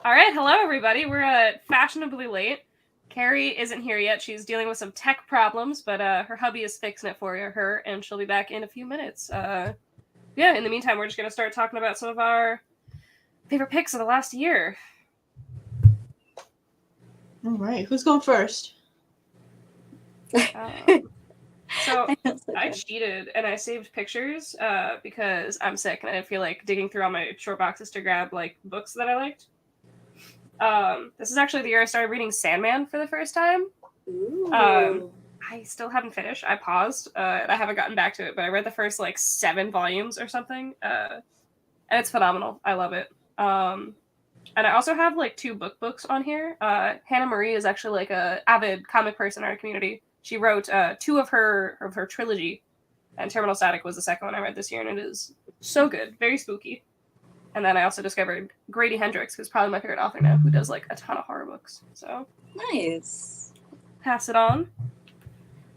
All right, hello everybody. We're fashionably late. Keri isn't here yet. She's dealing with some tech problems, but her hubby is fixing it for her, and she'll be back in a few minutes. Yeah, in the meantime, we're just going to start talking about some of our favorite picks of the last year. All right, who's going first? So I cheated and I saved pictures because I'm sick and I didn't feel like digging through all my short boxes to grab like books that I liked. This is actually the year I started reading Sandman for the first time. I still haven't finished. I paused and I haven't gotten back to it, but I read the first like 7 volumes or something, and it's phenomenal. I love it. And I also have like 2 books on here. Hannah Marie is actually like a avid comic person in our community. She wrote 2 of her trilogy, and Terminal Static was the second one I read this year, and it is so good, very spooky. And then I also discovered Grady Hendrix, who's probably my favorite author now, who does like a ton of horror books. So nice. Pass it on.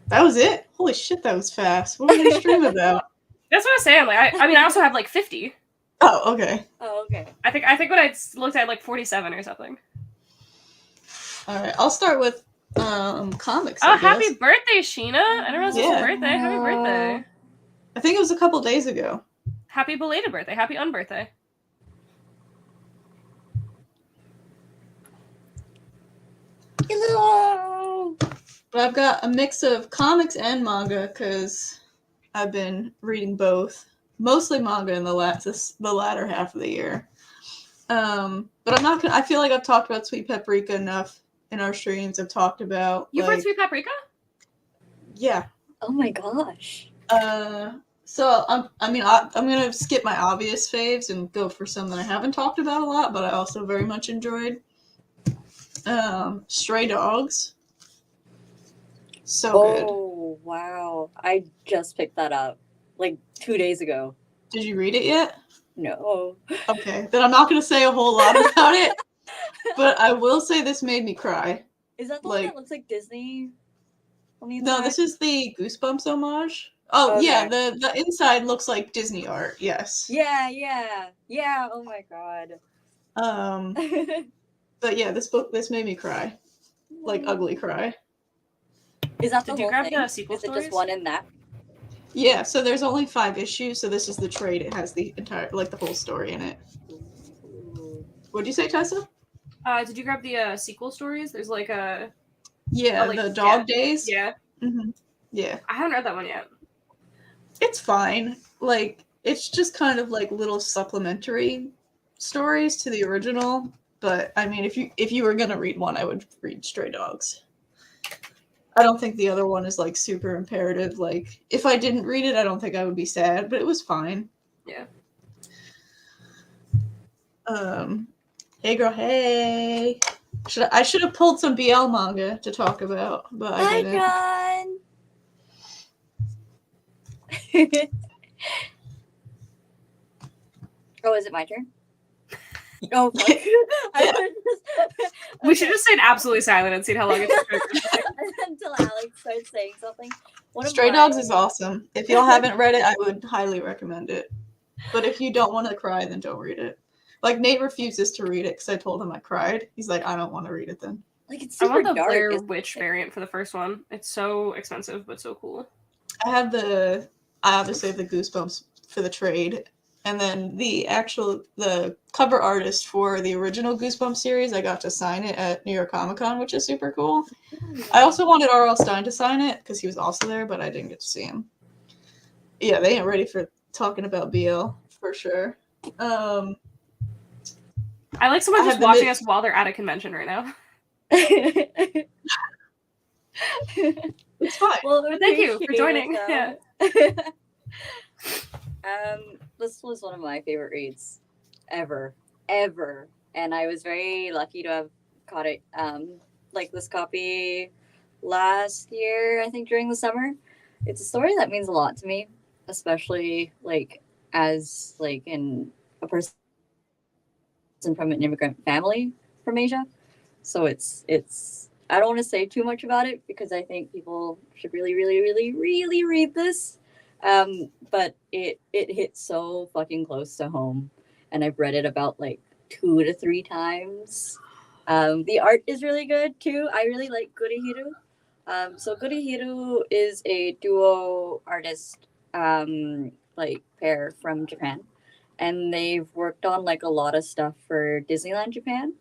That was it? Holy shit, that was fast. What were we gonna stream about? That's what I was saying. Like, I mean, I also have like 50. Oh, okay. I think when I looked at like 47 or something. All right, I'll start with comics. Oh, happy birthday, Sheena! I didn't realize it was your birthday. Happy birthday! I think it was a couple days ago. Happy belated birthday. Happy unbirthday. Hello. But I've got a mix of comics and manga because I've been reading both. Mostly manga in the latter half of the year. But I'm not gonna. I feel like I've talked about Sweet Paprika enough in our streams. I've talked about. You've read Sweet Paprika? Yeah. Oh my gosh. So I'm gonna skip my obvious faves and go for some that I haven't talked about a lot, but I also very much enjoyed. Stray Dogs. So good. Oh wow! I just picked that up like 2 days ago. Did you read it yet? No. Okay, then I'm not gonna say a whole lot about it, but I will say this made me cry. Is that the one that looks like Disney? No, this is the Goosebumps homage. Oh okay. Yeah, the inside looks like Disney art. Yes. Yeah. Oh my god. But yeah, this made me cry, like ugly cry. Is that the Did you grab the sequel stories? Is it just one in that? Yeah, so there's only 5 issues, so this is the trade. It has the entire, like, the whole story in it. What'd you say, Tessa? Did you grab the sequel stories? There's like a... Yeah, like, the Dog Days. Yeah. Mm-hmm. Yeah. I haven't read that one yet. It's fine. Like, it's just kind of like little supplementary stories to the original. But, I mean, if you were gonna read one, I would read Stray Dogs. I don't think the other one is like super imperative. Like, if I didn't read it, I don't think I would be sad, but it was fine. Yeah. Hey girl, hey. I should have pulled some BL manga to talk about, but I didn't. Oh, is it my turn? Oh, we should just stay absolutely silent and see how long it takes until Alex starts saying something. Stray Dogs is awesome. If y'all haven't read it, I would highly recommend it. But if you don't want to cry, then don't read it. Like, Nate refuses to read it because I told him I cried. He's like, I don't want to read it then. Like, it's super I want the dark. Blair Witch variant for the first one. It's so expensive, but so cool. I obviously have the Goosebumps for the trade. And then the cover artist for the original Goosebumps series, I got to sign it at New York Comic Con, which is super cool. I also wanted R.L. Stine to sign it because he was also there, but I didn't get to see him. Yeah, they ain't ready for talking about BL for sure. I like someone just watching us while they're at a convention right now. It's fine. Well, thank you for joining. Yeah. This was one of my favorite reads ever, and I was very lucky to have caught it. Like this copy last year, I think during the summer. It's a story that means a lot to me, especially like as like in a person from an immigrant family from Asia. So it's I don't want to say too much about it because I think people should really read this. But it hit so fucking close to home, and I've read it about like 2 to 3 times. The art is really good too. I really like Gurihiru. So Gurihiru is a duo artist like pair from Japan, and they've worked on like a lot of stuff for Disneyland Japan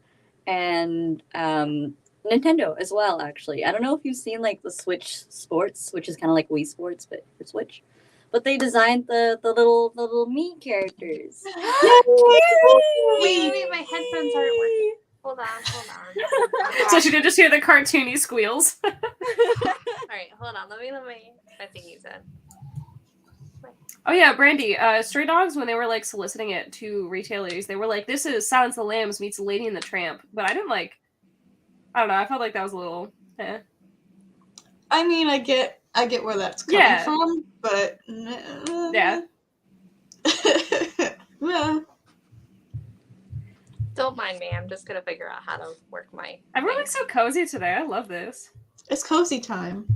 and Nintendo as well. Actually, I don't know if you've seen like the Switch Sports, which is kind of like Wii Sports but for Switch. But they designed the little me characters. Wait, my headphones aren't working. Hold on. So she did just hear the cartoony squeals. All right, hold on. Let me my thingies in. Oh yeah, Brandy. Stray Dogs, when they were like soliciting it to retailers, they were like, "This is Silence of the Lambs meets Lady and the Tramp." But I didn't like. I don't know. I felt like that was a little. Eh. I mean, I get where that's coming from, but Yeah. yeah. Don't mind me. I'm just gonna figure out how to work my. Everyone looks so cozy today. I love this. It's cozy time.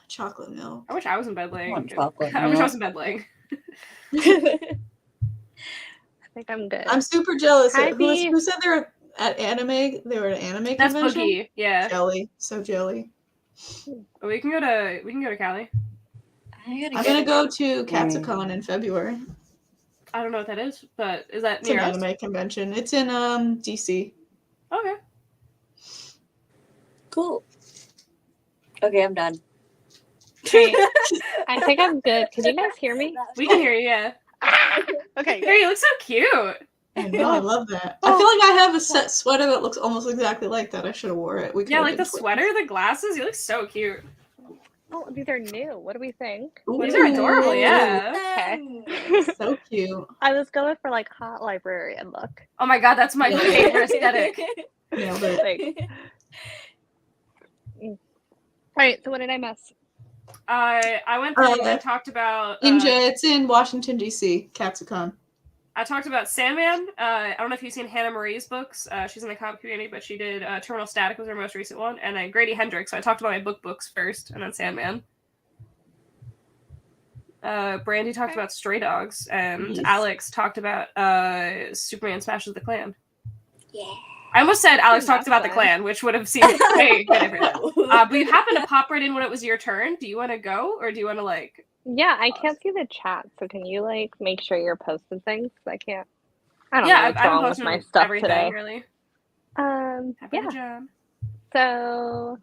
Chocolate milk. I wish I was in bed laying. I want chocolate I wish I milk. was in bed laying. I think I'm good. I'm super jealous. Hi, Who said they were at anime? They were at an anime That's convention. Boogie. Yeah. Jelly, so jelly. But we can go to Cali. I'm gonna go to Katsucon in February. I don't know what that is, but is that It's an near us? anime convention. It's in DC. Okay. Cool. Okay, I'm done. Great. I think I'm good. Can you guys hear me? We can hear you. Yeah. Okay. Here, you look so cute. I know, I love that. I feel like I have a set sweater that looks almost exactly like that. I should have wore it. We Yeah, could've like been the twins. sweater, the glasses. You look so cute. Oh, these are new. What do we think? These are adorable. Yeah. Okay. So cute. I was going for like hot librarian look. Oh my god, that's my favorite aesthetic. Nailed it. Like, all right. So what did I miss? I went through and talked about It's in Washington D.C. Katsucon. I talked about Sandman. I don't know if you've seen Hannah Marie's books. She's in the comic community, but she did Terminal Static was her most recent one, and then Grady Hendrix. So I talked about my books first, and then Sandman. Brandy talked about Stray Dogs, and Alex talked about Superman Smashes the Klan. Yeah. I almost said Alex talked about the Klan, which would have seemed way different. But you happened to pop right in when it was your turn. Do you want to go, or do you want to like? Yeah, I can't see the chat, so can you like make sure you're posting things? I can't. I don't Yeah, know what's I've wrong with posted my stuff everything today. really. Yeah. Good job. So.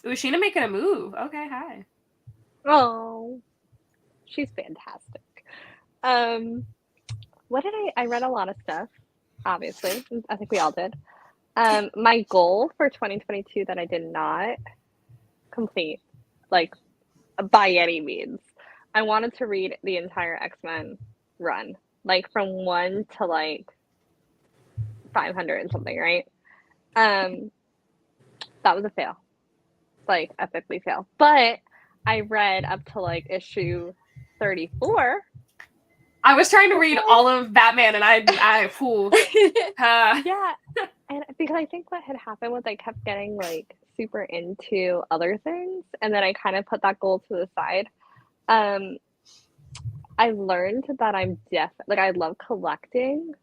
Ooh, Sheena making a move. Okay, hi. Oh, she's fantastic. What did I read a lot of stuff, obviously. I think we all did. My goal for 2022 that I did not complete, like by any means. I wanted to read the entire X-Men run, like from 1 to like 500 and something, right? That was a fail, like epically fail. But I read up to like issue 34. I was trying to read all of Batman, and I fool. Yeah, and because I think what had happened was I kept getting like super into other things, and then I kind of put that goal to the side. I learned that I'm like I love collecting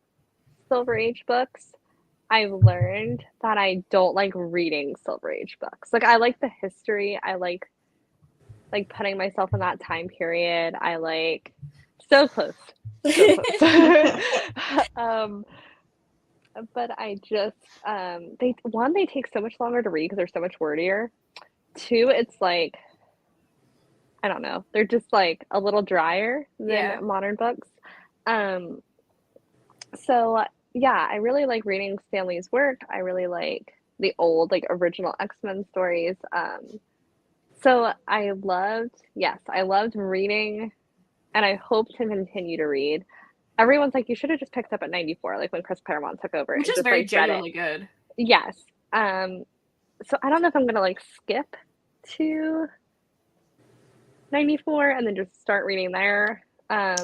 Silver Age books. I've learned that I don't like reading Silver Age books. Like I like the history. I like putting myself in that time period. I like so close. So close. But I just they take so much longer to read because they're so much wordier. 2, it's like I don't know, they're just like a little drier than modern books. So yeah, I really like reading Stanley's work. I really like the old like original X-Men stories. So I loved reading, and I hope to continue to read. Everyone's like, you should have just picked up at 94, like when Chris Claremont took over. Which and is just, very like, read it. genuinely good. Yes. So I don't know if I'm gonna like skip to 94 and then just start reading there. I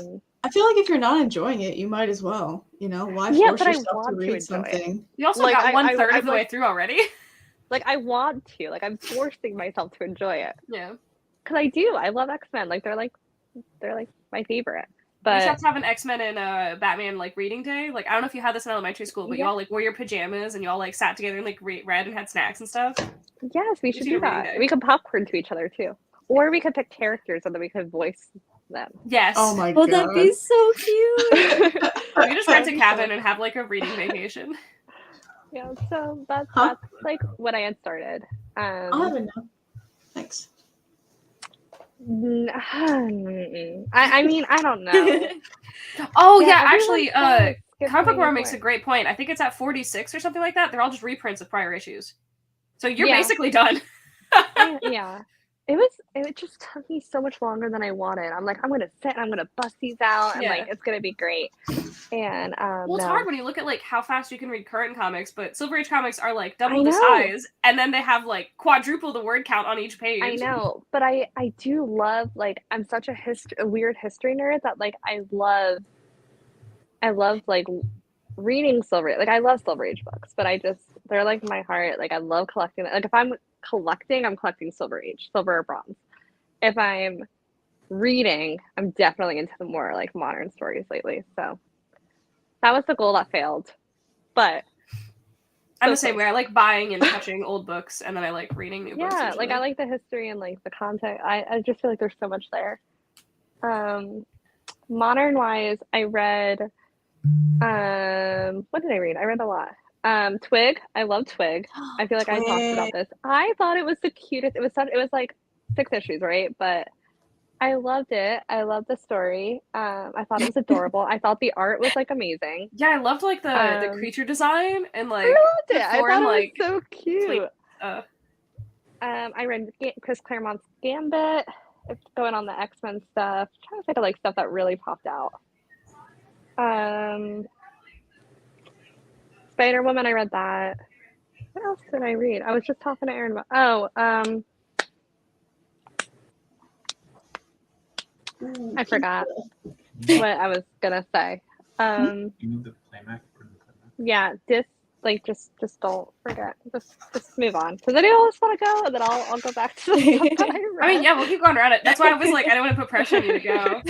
feel like if you're not enjoying it, you might as well. You know, why Yeah, force but I yourself to want to read enjoy it. something? You also Like, got one third I'm of the way through already. Like I want to. Like I'm forcing myself to enjoy it. Yeah. Because I do. I love X-Men. Like they're like my favorite. used to But have to have an X-Men and Batman like reading day. Like I don't know if you had this in elementary school, but you Yeah. all like wore your pajamas and you all like sat together and like read and had snacks and stuff. yes, we We should should do do reading that. day. We could popcorn to each other too. Or we could pick characters and then we could voice them. Yes. Oh my Oh, god. that'd be so cute. We could just rent a That'd be cabin fun. and have like a reading vacation. Yeah, so that's Huh? like what I had started. I'll have it now. Thanks. I mean, I don't know. Oh yeah, everyone actually, says skip Comic Book to World the makes a point. great point. I think it's at 46 or something like that. They're all just reprints of prior issues. So you're Yeah. basically done. Yeah. It just took me so much longer than I wanted. I'm like, I'm gonna sit and I'm gonna bust these out and Yeah. like it's gonna be great. And Well, it's no. hard when you look at like how fast you can read current comics, but Silver Age comics are like double I the know. size, and then they have like quadruple the word count on each page. I know, but I do love, like, I'm such a weird history nerd that like I love like reading Silver Age. Like I love Silver Age books, but they're like my heart. Like I love collecting it. Like if I'm collecting Silver Age, silver or bronze. If I'm reading, I'm definitely into the more like modern stories lately. So that was the goal that failed. But I'm so the same close. way. I like buying and touching old books, and then I like reading new books. Yeah, like usually. I like the history and like the content. I just feel like there's so much there. Modern wise, I read what did I read? I read a lot. Twig. I love Twig. I feel like I talked about this. I thought it was the cutest. It was like 6 issues, right? But I loved it. I loved the story. I thought it was adorable. I thought the art was like amazing. Yeah, I loved like the creature design and like I loved it. I foreign, thought it like, was so cute. uh, I read Chris Claremont's Gambit. It's going on the X-Men stuff. I'm trying to think of like stuff that really popped out. Spider-Woman, I read that. What else did I read? I was just talking to Aaron about. I forgot what I was gonna say. You need the playback or the playback? Yeah, just don't forget. Just move on. Does anyone else want to go? And then I'll go back to the stuff that I read. I mean, yeah, we'll keep going around it. That's why I was like, I don't want to put pressure on you to go.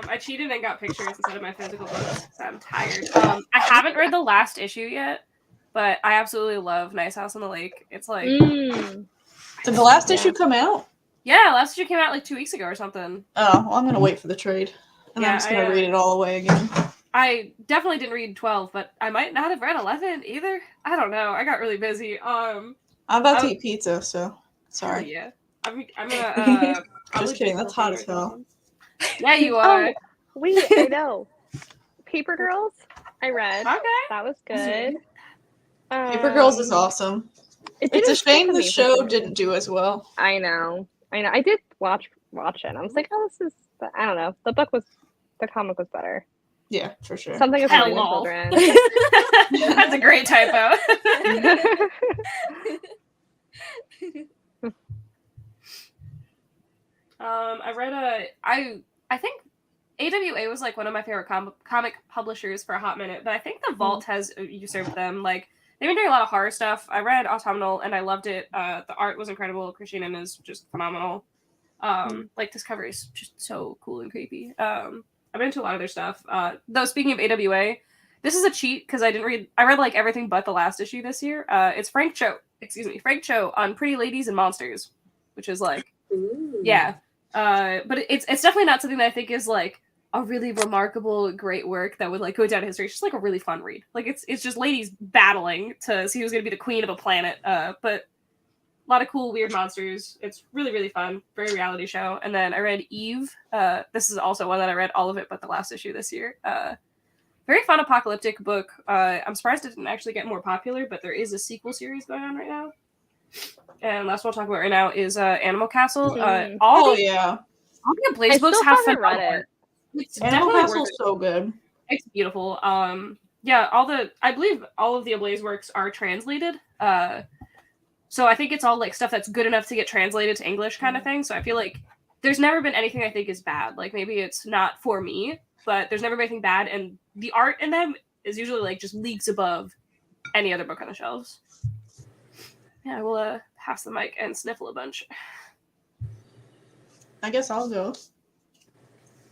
I cheated and got pictures instead of my physical books, so I'm tired. I haven't read the last issue yet, but I absolutely love Nice House on the Lake. It's like, Did the last issue come out? yeah, last issue came out like 2 weeks ago or something. Oh, well, I'm gonna wait for the trade, and Yeah, I'm just gonna I, read it all away again. I definitely didn't read 12, but I might not have read 11 either. I don't know. I got really busy. I'm about to eat pizza, so sorry. Yeah, I'm gonna. Just kidding. That's hot as hell. Yeah, you are. Oh, wait, I know. Paper Girls, I read. Okay. That was good. Paper Girls is awesome. It's a didn't shame stick the with me for show some didn't do as well. I know. I did watch it. I was like, oh, this is. But I don't know. The comic was better. Yeah, for sure. Something is telling the Hello. children. That's a great typo. I read I think AWA was like one of my favorite comic publishers for a hot minute, but I think the Vault has usurped them. Like they've been doing a lot of horror stuff. I read Autumnal and I loved it. The art was incredible. Christina is just phenomenal. Like this cover is just so cool and creepy. I've been into a lot of their stuff. Though speaking of AWA, this is a cheat because I read like everything but the last issue this year. It's Frank Cho on Pretty Ladies and Monsters, which is like, yeah. But it's definitely not something that I think is like a really remarkable, great work that would like go down in history. It's just like a really fun read. Like it's just ladies battling to see who's gonna be the queen of a planet. But a lot of cool, weird monsters. It's really, really fun. Very reality show. And then I read Eve. This is also one that I read all of it but the last issue this year. Very fun apocalyptic book. I'm surprised it didn't actually get more popular, but there is a sequel series going on right now. And last one I'll talk about right now is Animal Castle. All the Ablaze books have still haven't read phenomenal it. art. It's Animal definitely Castle's worth it. so good. It's beautiful. Yeah, I believe all of the Ablaze works are translated. So I think it's all like stuff that's good enough to get translated to English kind of thing. So I feel like there's never been anything I think is bad. Like maybe it's not for me, but there's never been anything bad. And the art in them is usually like just leagues above any other book on the shelves. Yeah, I will pass the mic and sniffle a bunch. I guess I'll go.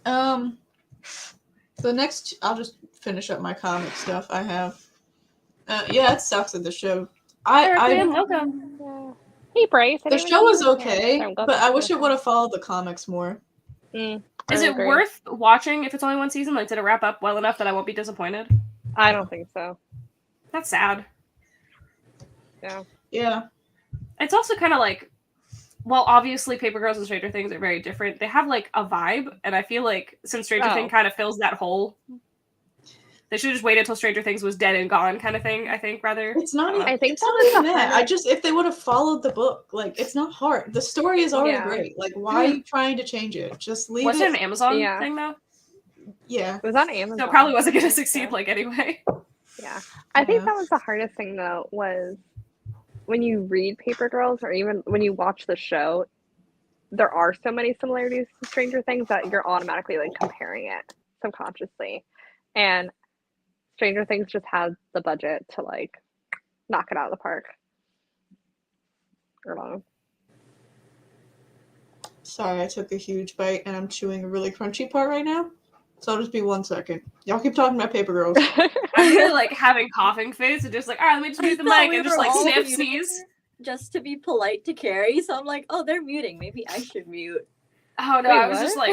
The next, I'll just finish up my comic stuff I have. Yeah, it sucks that the show. Welcome. Yeah. Hey, Bryce. I The didn't even show know was you were here. okay, Sorry, go but back I to wish the it would have followed the comics more. I Is it agree. worth watching if it's only one season? Like, did it wrap up well enough that I won't be disappointed? I don't think so. That's sad. Yeah. It's also kind of like, well, obviously Paper Girls and Stranger Things are very different. They have like a vibe, and I feel like since Stranger Things kind of fills that hole, they should have just waited till Stranger Things was dead and gone, kind of thing. I think rather. It's not. I think it's not that was even the that. hardest- if they would have followed the book, like it's not hard. The story is already Yeah. great. Like, why are you trying to change it? Just leave Was it. it an Amazon Yeah. thing though? Yeah. It was on Amazon. So it probably wasn't going to succeed like anyway. Yeah. I think Yeah. that was the hardest thing though, was when you read Paper Girls or even when you watch the show, there are so many similarities to Stranger Things that you're automatically like comparing it subconsciously. And Stranger Things just has the budget to like knock it out of the park. Or not. Sorry, I took a huge bite and I'm chewing a really crunchy part right now. So I'll just be 1 second. Y'all keep talking about Paper Girls. I'm really like having coughing fits and just like, all right, let me just mute the mic and just like all sniff, muted sneeze. just to be polite to Keri. So I'm like, oh, they're muting. Maybe I should mute. Oh no, Wait, I was just like,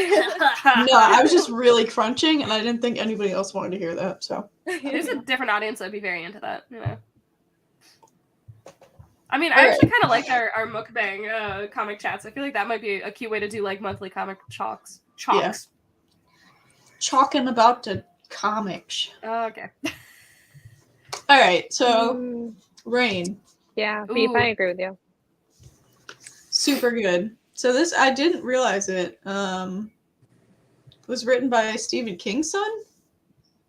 No, I was just really crunching and I didn't think anybody else wanted to hear that. So There's a different audience that'd be very into that, you know. I mean, I All actually kind of like our mukbang comic chats. I feel like that might be a cute way to do like monthly comic chalks. Yeah. Talking about the comics. Oh, okay. All right, so Rain, Yeah, Beef, Ooh. I agree with you. super good. So this, I didn't realize it. Was written by Stephen King's son.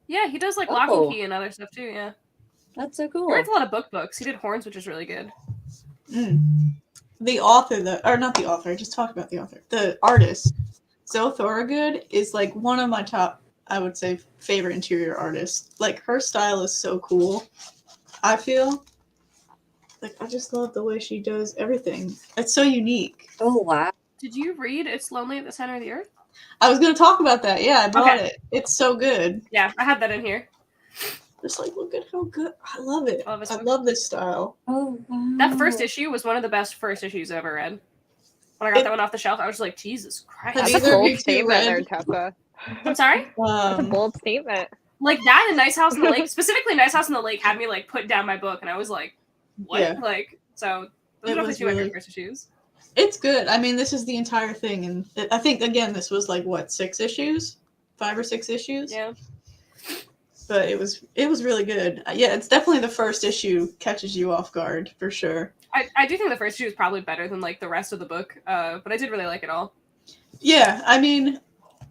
Yeah, he does like Lock Oh. and Key and other stuff too. Yeah, That's so cool. he writes a lot of books. He did Horns, which is really good. The author, or not the author. Just talk about the author. The artist, Zoe Thorogood, is like one of my top, I would say, favorite interior artists. Like her style is so cool. I feel like I just love the way she does everything. It's so unique. Oh wow. Did you read It's Lonely at the Center of the Earth? I was gonna talk about that. Yeah, I bought Okay. it. It's so good. Yeah, I had that in here. Just like look at how good. I love it. I love this I book. love this style. Oh wow. That first issue was one of the best first issues I've ever read. When I got that one off the shelf, I was like, Jesus Christ. Have That's a either of bold you two statement there, read- Tessa. I'm sorry? That's a bold statement. Like that and Nice House on the Lake, specifically Nice House on the Lake had me like put down my book and I was like, what? Yeah. Like, so those It are definitely was two of my really- favorite first issues. It's good. I mean, this is the entire thing, and I think again, this was like what 6 issues, 5 or 6 issues. Yeah. But it was really good. Yeah, it's definitely the first issue catches you off guard for sure. I do think the first issue is probably better than like the rest of the book, but I did really like it all. Yeah, I mean,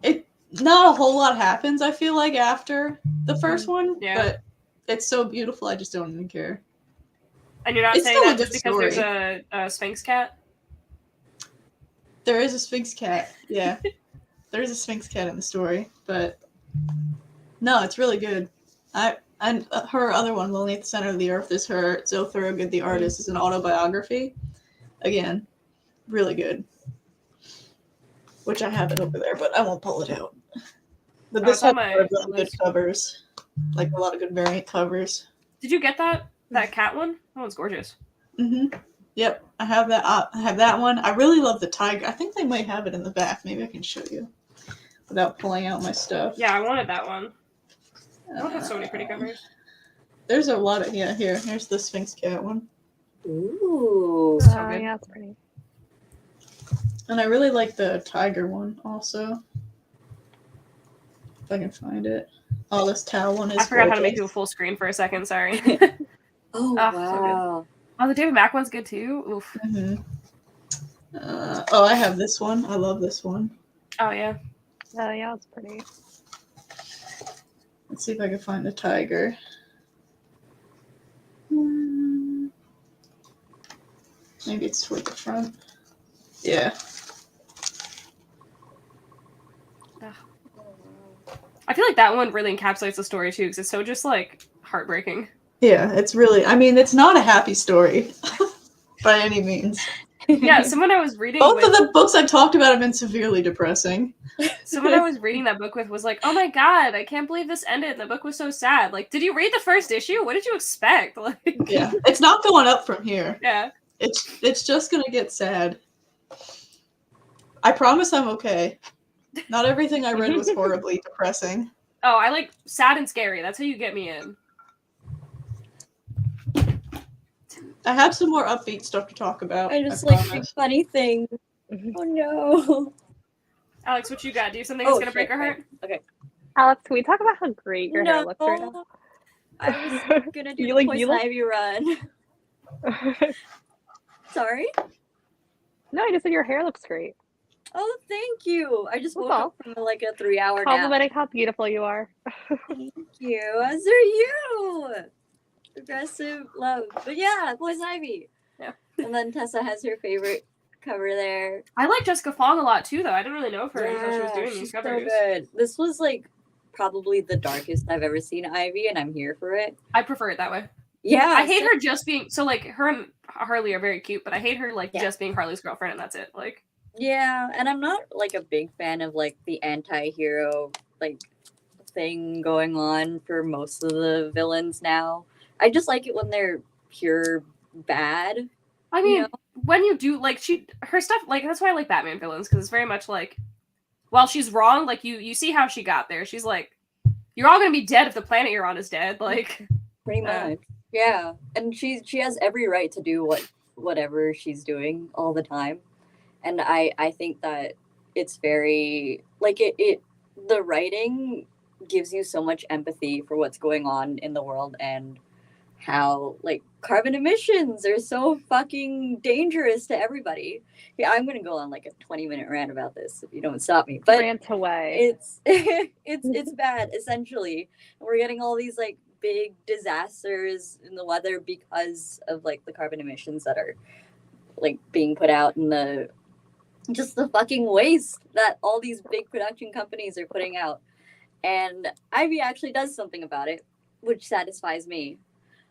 it not a whole lot happens. I feel like after the first one, Yeah. but it's so beautiful. I just don't even care. And you're not It's saying still a that just good because story. there's a Sphinx cat? There is a Sphinx cat. Yeah, there is a Sphinx cat in the story, but no, it's really good. And her other one, Lonely at the Center of the Earth, is her Zoe Thorogood, the artist, is an autobiography. Again, really good. Which I have it over there, but I won't pull it out. But this it's on has my a lot of good list. covers, like a lot of good variant covers. Did you get that cat one? That one's gorgeous. Yep, I have that. I have that one. I really love the tiger. I think they might have it in the back. Maybe I can show you without pulling out my stuff. Yeah, I wanted that one. I don't have so many pretty covers. There's a lot of Here's the Sphinx cat one, Ooh. So good. Yeah, it's pretty. and I really like the tiger one also. If I can find it. Oh, this towel one is. I forgot how to make gorgeous. you a full screen for a second. Sorry. Oh Ah, so good. wow. Oh, the David Mack one's good too. Oof. Mhm. I have this one. I love this one. Oh yeah. Oh, yeah, it's pretty. Let's see if I can find the tiger. Maybe it's toward the front. Yeah. I feel like that one really encapsulates the story too, because it's so just like heartbreaking. Yeah, it's really, I mean, it's not a happy story by any means. Yeah, someone I was reading Both of with, the books I've talked about have been severely depressing. someone I was reading that book with was like, "Oh my god, I can't believe this ended. The book was so sad." Like, did you read the first issue? What did you expect? Like, Yeah, it's not going up from here. yeah. It's just gonna get sad. I promise I'm okay. Not everything I read was horribly depressing. Oh, I like sad and scary. That's how you get me in. I have some more upbeat stuff to talk about. I just I like promise. funny thing. Oh no. Alex, what you got? Do you have something that's gonna break our heart? Okay. Alex, can we talk about how great your hair looks right now? I was gonna do You the like- Poison you look- Ivy run. Sorry. No, I just said your hair looks great. Oh, thank you. I just That's woke all. up from like a 3-hour nap. Complimenting how beautiful you are. Thank you. As are you. Aggressive love. But yeah, Poison Ivy. Yeah. And then Tessa has her favorite cover there. I like Jessica Fong a lot too, though. I didn't really know of her until she was doing she's these so covers. good. This was like probably the darkest I've ever seen Ivy, and I'm here for it. I prefer it that way. Yeah. I hate her just being so like her and Harley are very cute, but I hate her like Yeah. just being Harley's girlfriend and that's it. Like, Yeah, and I'm not like a big fan of like the anti-hero like thing going on for most of the villains now. I just like it when they're pure bad. I mean, You know? when you do like her stuff, like that's why I like Batman villains because it's very much like, while she's wrong, like you see how she got there. She's like, you're all gonna be dead if the planet you're on is dead. Like, Pretty much. Yeah. And she has every right to do whatever she's doing all the time. And I think that it's very like it the writing gives you so much empathy for what's going on in the world and how like carbon emissions are so fucking dangerous to everybody. Yeah, I'm gonna go on like a 20-minute rant about this if you don't stop me. But Rant away. it's bad essentially. And we're getting all these like big disasters in the weather because of like the carbon emissions that are like being put out in the just the fucking waste that all these big production companies are putting out. And Ivy actually does something about it, which satisfies me.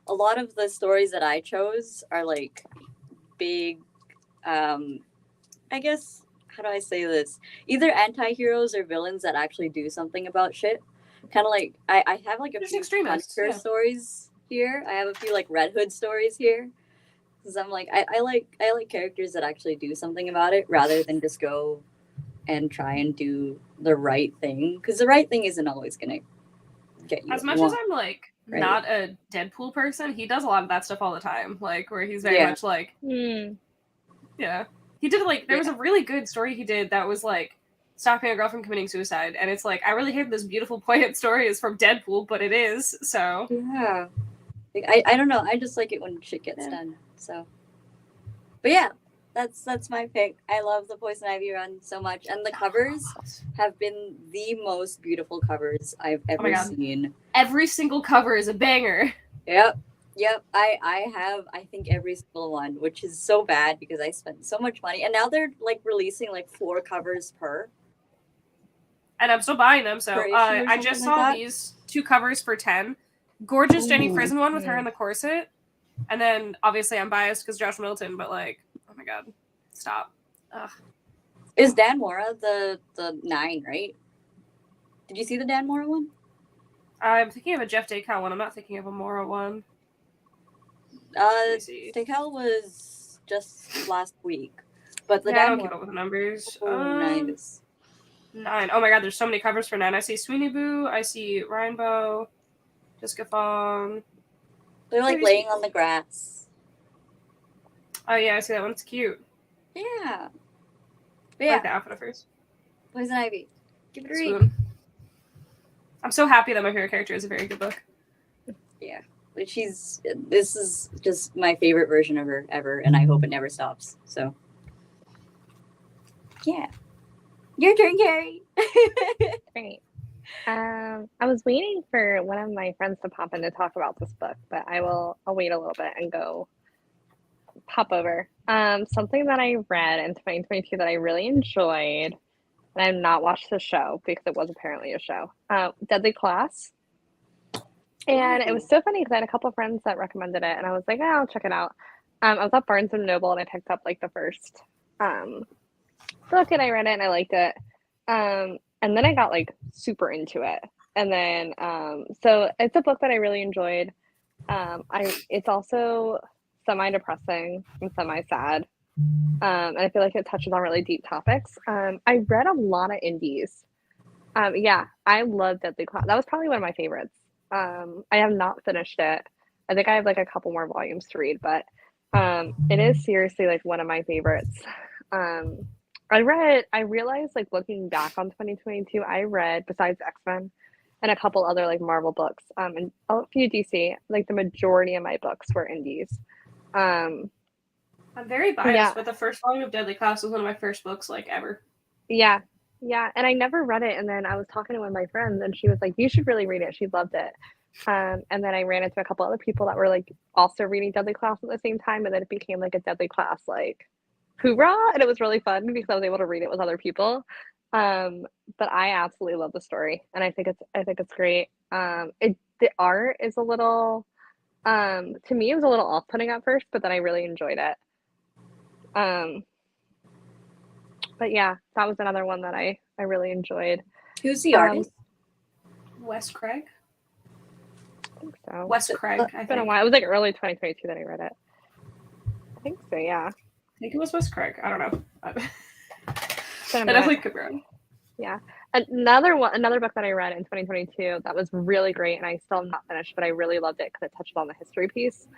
A lot of the stories that I chose are like big, I guess, how do I say this? Either anti-heroes or villains that actually do something about shit. Kind of like, I have like a There's few extremists, Punisher yeah. stories here. I have a few like Red Hood stories here. Because I'm like, I like characters that actually do something about it rather than just go and try and do the right thing. Because the right thing isn't always going to get you. as what much you as want. I'm like Right. not a Deadpool person, he does a lot of that stuff all the time. Like where he's very Yeah. much like, Hmm. yeah, he did like there was a really good story he did that was like stopping a girl from committing suicide, and it's like I really hate this beautiful poignant story is from Deadpool, but it is so. Yeah. Like, I don't know. I just like it when shit gets done. So, but yeah, that's my pick. I love the Poison Ivy run so much, and the covers have been the most beautiful covers I've my ever God. seen. Every single cover is a banger. Yep. I have I think every single one, which is so bad because I spent so much money, and now they're like releasing like 4 covers per. And I'm still buying them. So Per issue or I just something saw like that? these 2 covers for 10. Gorgeous Jenny Ooh. Frison one with her Mm. in the corset, and then obviously I'm biased because Josh Middleton, but like, oh my god, stop. Ugh. Is Dan Mora the 9, right? Did you see the Dan Mora one? I'm thinking of a Jeff Daycow one. I'm not thinking of a Mora one. Let me see. Steakhouse was just last week, but the Yeah, I Dan don't keep Mora up with the numbers. nice. 9. Oh my god, there's so many covers for 9. I see Sweeney Boo. I see Rainbow, Jessica Fong. They're like Pretty laying sweet. on the grass. Oh yeah, I see that one. It's cute. Yeah. But I yeah, like the outfit at first. Poison Ivy. Give it a read. Swoon. I'm so happy that my favorite character is a very good book. But this is just my favorite version of her ever, and I hope it never stops. So, yeah. Your turn, Keri. Great. I was waiting for one of my friends to pop in to talk about this book, but I'll wait a little bit and go pop over. Something that I read in 2022 that I really enjoyed, and I've not watched the show because it was apparently a show. Deadly Class. And it was so funny because I had a couple of friends that recommended it, and I was like, oh, I'll check it out. I was at Barnes and Noble and I picked up like the first book and I read it and I liked it. And then I got like super into it. And then so it's a book that I really enjoyed. It's also semi-depressing and semi-sad. And I feel like it touches on really deep topics. I read a lot of indies. Yeah, I love Deadly Class. That was probably one of my favorites. I have not finished it. I think I have like a couple more volumes to read, but it is seriously like one of my favorites. I realized like looking back on 2022, I read besides X-Men and a couple other like Marvel books, and a few DC, like the majority of my books were indies. I'm very biased, Yeah. but the first volume of Deadly Class was one of my first books like ever. Yeah. And I never read it. And then I was talking to one of my friends and she was like, you should really read it. She loved it. And then I ran into a couple other people that were like also reading Deadly Class at the same time. And then it became like a Deadly Class, like hoorah. And it was really fun because I was able to read it with other people. But I absolutely love the story. And I think it's great. The art is a little, to me, it was a little off-putting at first, but then I really enjoyed it. But yeah, that was another one that I really enjoyed. Who's the artist? Wes Craig? I think so. Wes Craig, I It's been a think. while. It was like early 2022 that I read it. I think so, yeah. I think it was Wes Craig. I don't know. I It's been a definitely minute. could be wrong. Yeah. Another book that I read in 2022 that was really great, and I still have not finished, but I really loved it because it touched on the history piece.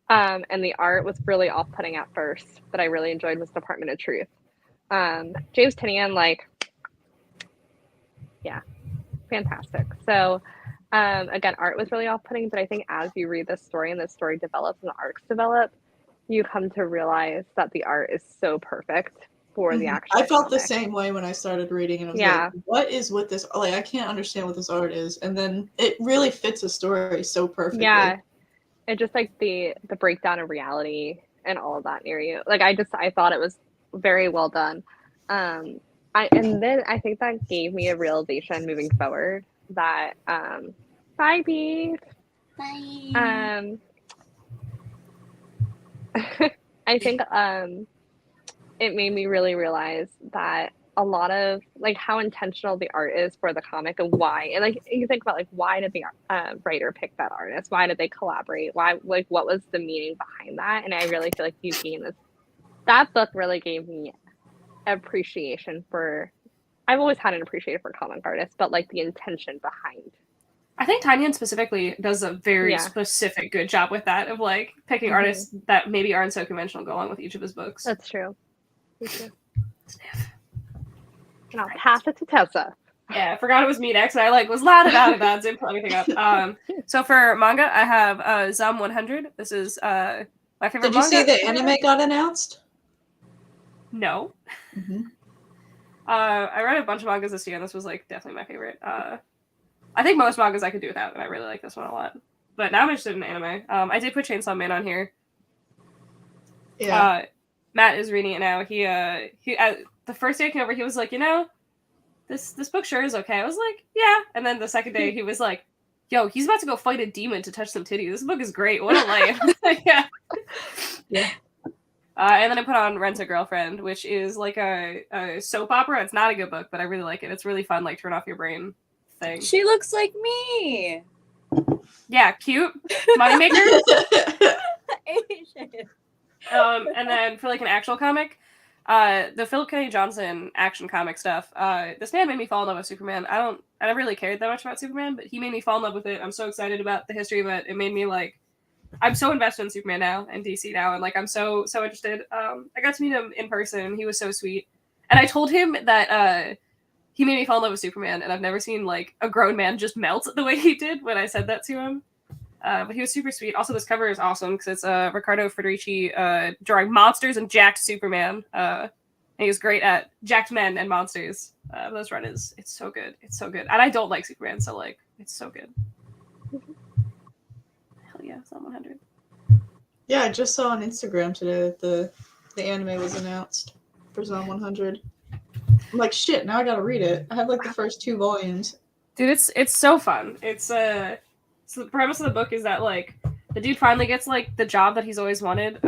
And the art was really off-putting at first, but I really enjoyed was Department of Truth. James Tynion, like, yeah, fantastic. So, again, art was really off-putting, but I think as you read this story and the story develops and the arcs develop, you come to realize that the art is so perfect for the actual I felt the comic. same way when I started reading, and I was Yeah. like, what is with this? Like, I can't understand what this art is. And then it really fits a story so perfectly. Yeah, it just like the breakdown of reality and all of that near you. Like I thought it was very well done. And then I think that gave me a realization moving forward that bye Beef. Bye. I think it made me really realize that a lot of like how intentional the art is for the comic and why, and like you think about like why did the writer pick that artist, why did they collaborate, why, like what was the meaning behind that. And I really feel like that book really gave me appreciation for, I've always had an appreciation for comic artists, but like the intention behind. I think Tynion specifically does a very Yeah. specific good job with that, of like picking artists that maybe aren't so conventional go along with each of his books. That's true. And I'll pass it to Tessa. Yeah, I forgot it was me next, and I like was loud about it, didn't pull anything up. So for manga, I have Zom 100. This is my favorite Did you manga. see the anime got announced? No. Mm-hmm. I read a bunch of mangas this year, and this was like definitely my favorite. I think most mangas I could do without, and I really like this one a lot. But now I'm interested in anime. I did put Chainsaw Man on here. Yeah. Matt is reading it now. He the first day I came over, he was like, this book sure is okay. I was like, yeah. And then the second day, he was like, yo, he's about to go fight a demon to touch some titties. This book is great. What a life. Yeah. Yeah. And then I put on Rent a Girlfriend, which is like a soap opera. It's not a good book, but I really like it. It's really fun, like turn off your brain thing. She looks like me. Yeah, cute. Moneymaker. Asian. And then for like an actual comic, the Philip K. Johnson action comic stuff. This man made me fall in love with Superman. I never really cared that much about Superman, but he made me fall in love with it. I'm so excited about the history of it. It made me like, I'm so invested in Superman now and DC now, and like I'm so interested. I got to meet him in person. He was so sweet, and I told him that he made me fall in love with Superman, and I've never seen like a grown man just melt the way he did when I said that to him. But he was super sweet. Also, this cover is awesome because it's Riccardo Federici drawing monsters and jacked Superman. And he was great at jacked men and monsters. Those run it's so good. It's so good. And I don't like Superman, so like it's so good. Hell yeah, it's on 100. Yeah, I just saw on Instagram today that the anime was announced for Zone 100. I'm like, shit, now I gotta read it. I have like the first 2 volumes. Dude, it's so fun. So the premise of the book is that like the dude finally gets like the job that he's always wanted.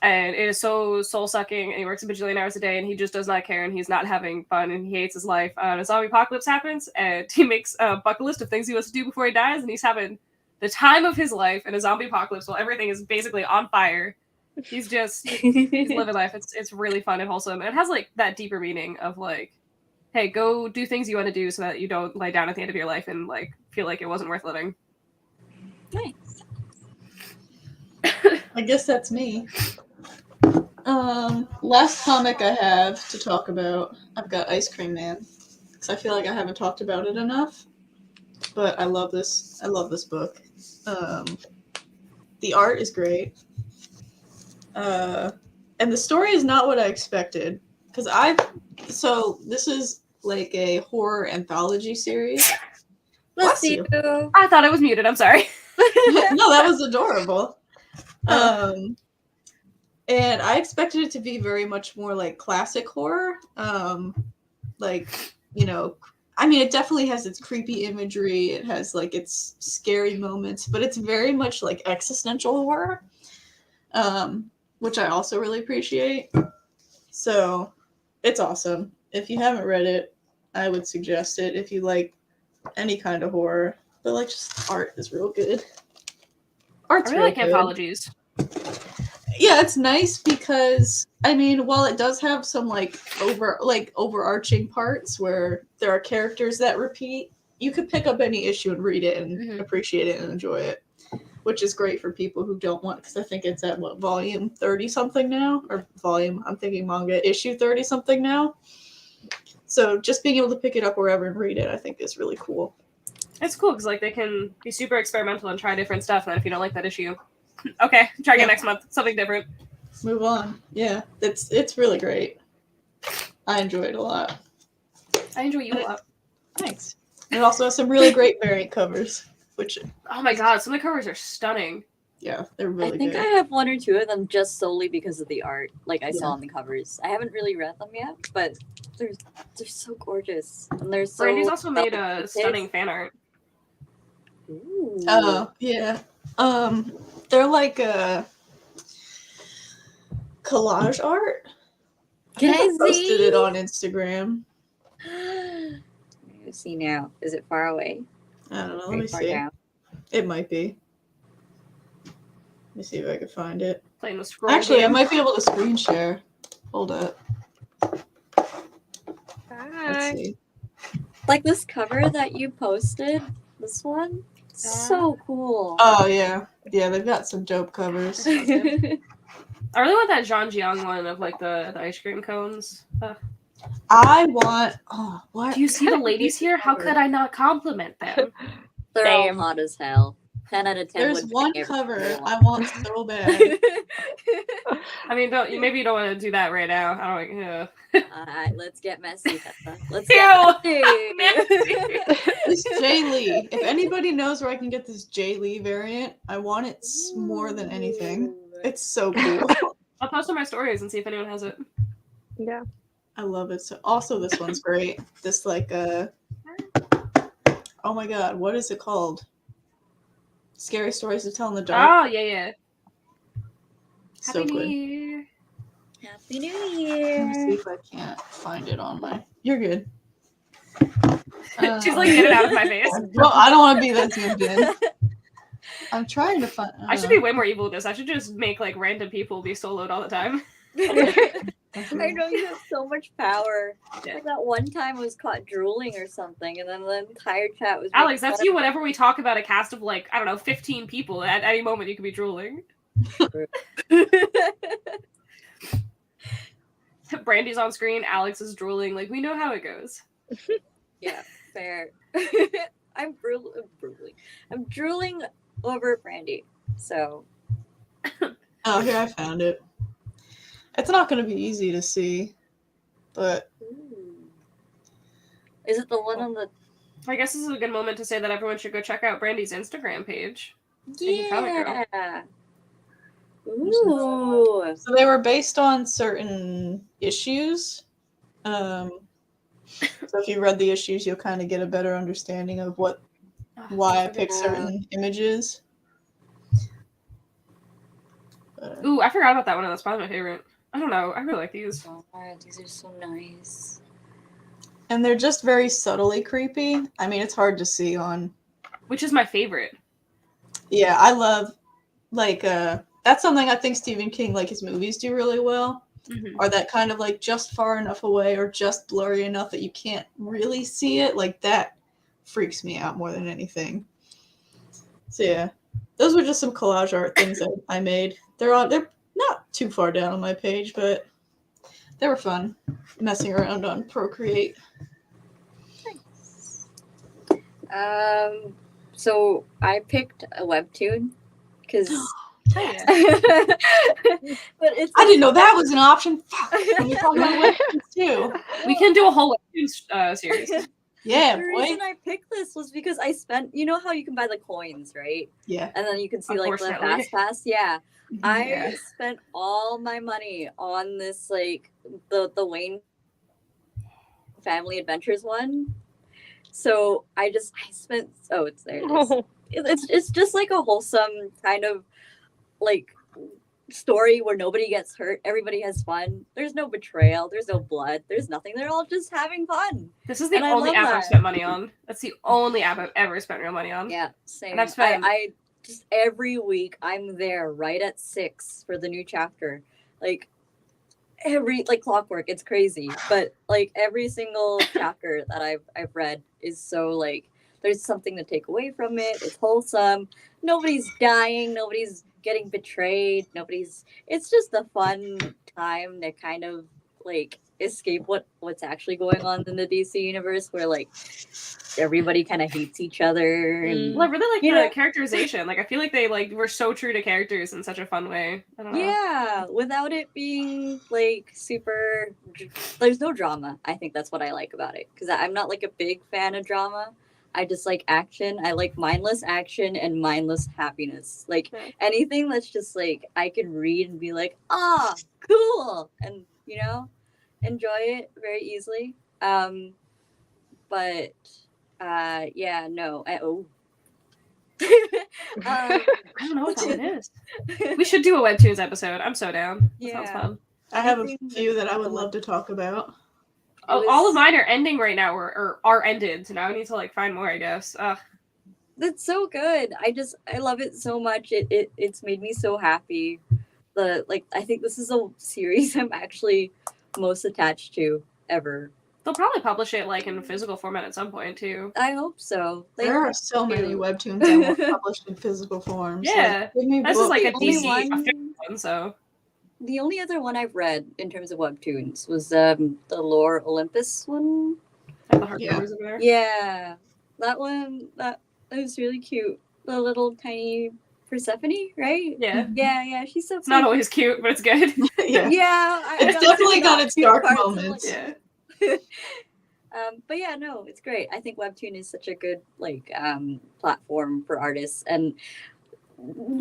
and it is so soul sucking. And he works a bajillion hours a day, and he just does not care, and he's not having fun, and he hates his life. A zombie apocalypse happens, and he makes a bucket list of things he wants to do before he dies, and he's having the time of his life in a zombie apocalypse while everything is basically on fire. He's living life. It's really fun and wholesome, and it has like that deeper meaning of like, hey, go do things you want to do so that you don't lay down at the end of your life and like feel like it wasn't worth living. Nice. I guess that's me. Last comic I have to talk about, I've got Ice Cream Man, because I feel like I haven't talked about it enough. But I love this. I love this book. The art is great. And the story is not what I expected. Because so this is like a horror anthology series. Bless you. you. I thought I was muted. I'm sorry. No, that was adorable. And I expected it to be very much more like classic horror. Like, you know, I mean, it definitely has its creepy imagery. It has like its scary moments, but it's very much like existential horror, which I also really appreciate. So it's awesome. If you haven't read it, I would suggest it if you like any kind of horror. But like, just art is real good. Art's I really real like good. anthologies. Yeah, it's nice because I mean, while it does have some like overarching parts where there are characters that repeat, you could pick up any issue and read it and appreciate it and enjoy it, which is great for people who don't want. Because I think it's at what, volume 30 something now, or volume. I'm thinking manga issue 30 something now. So just being able to pick it up wherever and read it, I think, is really cool. It's cool because like they can be super experimental and try different stuff. And then if you don't like that issue, okay, try again next month. Something different. Move on. Yeah, it's really great. I enjoy it a lot. I enjoy you a lot. Thanks. It also has some really great variant covers, which Oh my god, some of the covers are stunning. yeah, they're really I think good. I have one or two of them just solely because of the art, like I saw Yeah. on the covers. I haven't really read them yet, but they're so gorgeous and they're so. Brandy's also made a well-depicted. stunning fan art. Ooh. Oh, yeah. They're like a collage art. Can think I posted see? it on Instagram. Let's see now. Is it far away? I don't know. Let Very me far see. down. It might be. Let me see if I can find it. Playing the scroll Actually, I game. might be able to screen share. Hold up. Let's Hi. see. Like this cover that you posted, this one, so cool. Oh, yeah. Yeah, they've got some dope covers. I really want that Jean Jiang one of like the ice cream cones. I want. Oh, what? Do you see the ladies here? How could I not compliment them? They're Same. all hot as hell. 10 out of 10. There's would one pick every cover single one. I want so bad. I mean, maybe you don't want to do that right now. I don't know. Alright, let's get messy, Tessa. Let's Ew. get messy. This Jay Lee. If anybody knows where I can get this Jay Lee variant, I want it more than anything. It's so cool. I'll post on my stories and see if anyone has it. Yeah. I love it. So also this one's great. This like oh my god, what is it called? Scary Stories to Tell in the Dark. Oh yeah. So Happy New good. Year. Happy New Let me see Year. if I can't find it on my. You're good. She's like, get it out of my face. Well, I don't want to be that zoomed in. I'm trying to find. I should be way more evil with this. I should just make like random people be soloed all the time. I know you have so much power. Yeah. Like that one time I was caught drooling or something, and then the entire chat was. Alex, making that's fun you of whenever we talk about a cast of like, I don't know, 15 people. At any moment you could be drooling. me. Brandy's on screen, Alex is drooling. Like, we know how it goes. Yeah, fair. I'm drooling. I'm drooling over Brandy. So. Oh, here I found it. It's not going to be easy to see, but Ooh. Is it the one on the? I guess this is a good moment to say that everyone should go check out Brandy's Instagram page. Thank you, Comic Girl. Yeah. Ooh. so they were based on certain issues. So if you read the issues, you'll kind of get a better understanding of why I picked certain images. Ooh, I forgot about that one. That's probably my favorite. I don't know. I really like these. God, these are so nice. And they're just very subtly creepy. I mean, it's hard to see on. Which is my favorite. Yeah, I love, like, that's something I think Stephen King, like, his movies do really well. Mm-hmm. Are that kind of, like, just far enough away or just blurry enough that you can't really see it. Like, that freaks me out more than anything. So, yeah. Those were just some collage art things that I made. They're not too far down on my page, but they were fun messing around on Procreate. So I picked a webtoon because Oh, yeah. but it's I didn't know that was an option. Fuck. Let me talk about webtoons too. We can do a whole Webtoons series. Yeah, the boy. reason I picked this was because I spent, you know how you can buy the coins, right? Yeah. And then you can see like the Unfortunately. fast pass. Yeah. I Yeah. spent all my money on this, like the Wayne Family Adventures one. So I spent, oh, it's there. It is. It's just like a wholesome kind of like story where nobody gets hurt, everybody has fun. There's no betrayal, there's no blood, there's nothing. They're all just having fun. This is the And I only love app I've that. spent money on. That's the only app I've ever spent real money on. Yeah, same. And I've spent- I just every week I'm there right at 6 for the new chapter. Like every like clockwork, it's crazy. But like every single chapter that I've read is so like there's something to take away from it. It's wholesome. Nobody's dying, nobody's getting betrayed, it's just a fun time to kind of like escape what's actually going on in the DC universe where like everybody kind of hates each other and Well, I really like You the know- characterization. Like, I feel like they like were so true to characters in such a fun way. I don't know. yeah, without it being like super there's no drama. I think that's what I like about it because I'm not like a big fan of drama. I just like action. I like mindless action and mindless happiness. Like Yeah. anything that's just like I can read and be like, ah, cool, and enjoy it very easily. But yeah, no. I don't know what that one is. We should do a Webtoons episode. I'm so down. That sounds Yeah. fun. I have a Anything few that I would that's- love to talk about. Oh, all of mine are ending right now, or are ended. So now I need to like find more, I guess. That's so good. I love it so much. It's made me so happy. I think this is a series I'm actually most attached to ever. They'll probably publish it like in physical format at some point too. I hope so. There are so many do. webtoons I want published in physical forms. Yeah. Like, give me This is like a books. Only DC one- official one, so The only other one I've read in terms of webtoons was the Lore Olympus one. like the hardcovers Yeah. over there. Yeah, that one that was really cute. The little tiny Persephone, right? Yeah. Yeah, she's so. It's not always cute, but it's good. Yeah. Yeah, It's definitely got its dark moments. Yeah. But yeah, no, it's great. I think Webtoon is such a good like platform for artists, and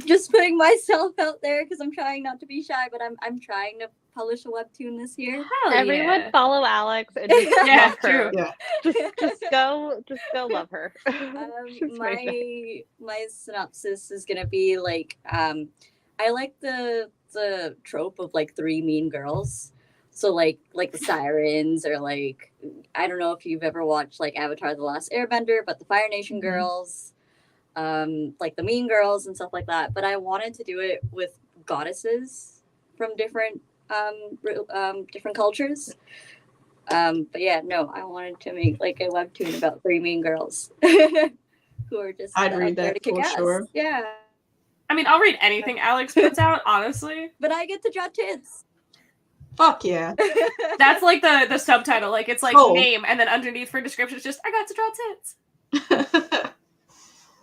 just putting myself out there because I'm trying not to be shy, but I'm trying to publish a Webtoon this year. Hell Everyone yeah. follow Alex and just Yeah, love her. true. Yeah. Just go love her. She's amazing. My synopsis is gonna be like I like the trope of like 3 mean girls. So like the sirens, or like I don't know if you've ever watched like Avatar: The Last Airbender, but the Fire Nation girls, like the mean girls and stuff like that. But I wanted to do it with goddesses from different different cultures. But yeah, no, I wanted to make like a webtoon about 3 mean girls who are just I'd out read there that to kick for ass. sure. Yeah, I mean, I'll read anything Alex puts out, honestly. but I get to draw tits. Fuck yeah. That's like the subtitle. Like it's like Oh. name, and then underneath for description, it's just I got to draw tits.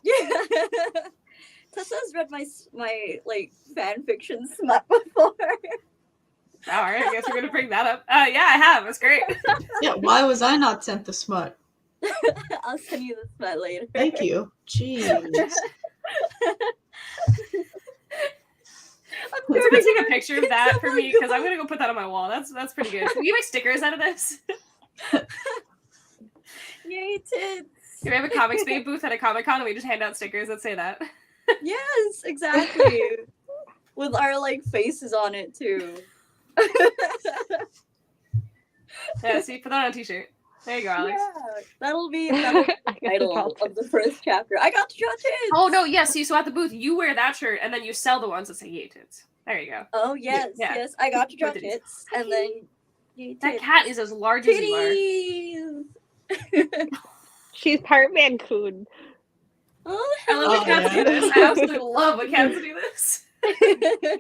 Yeah. Tessa's read my like fan fiction smut before. All right, I guess we're gonna bring that up. Yeah, I have. It's great. Yeah, why was I not sent the smut? I'll send you the smut later. Thank you. Jeez. I'm Someone doing take a picture of that for me because I'm gonna go put that on my wall. That's pretty good. Can we make stickers out of this? Yay, tits. Can we have a comics babe booth at a Comic Con and we just hand out stickers that say that? Yes, exactly. with our like faces on it too. Yeah, see, put that on a t-shirt. There you go, Alex. Yeah, that'll be the title of the first chapter. I got to draw tits. Oh no, yes. See, so at the booth, you wear that shirt, and then you sell the ones that say "Yay tits." There you go. Oh yes, Yeah. yes. I got to draw Titties. tits, and then yay, That tits. cat is as large as you Titties. She's part Mancoon. Oh, are. I love when Oh, cats yeah. do this. I absolutely love when cats do this.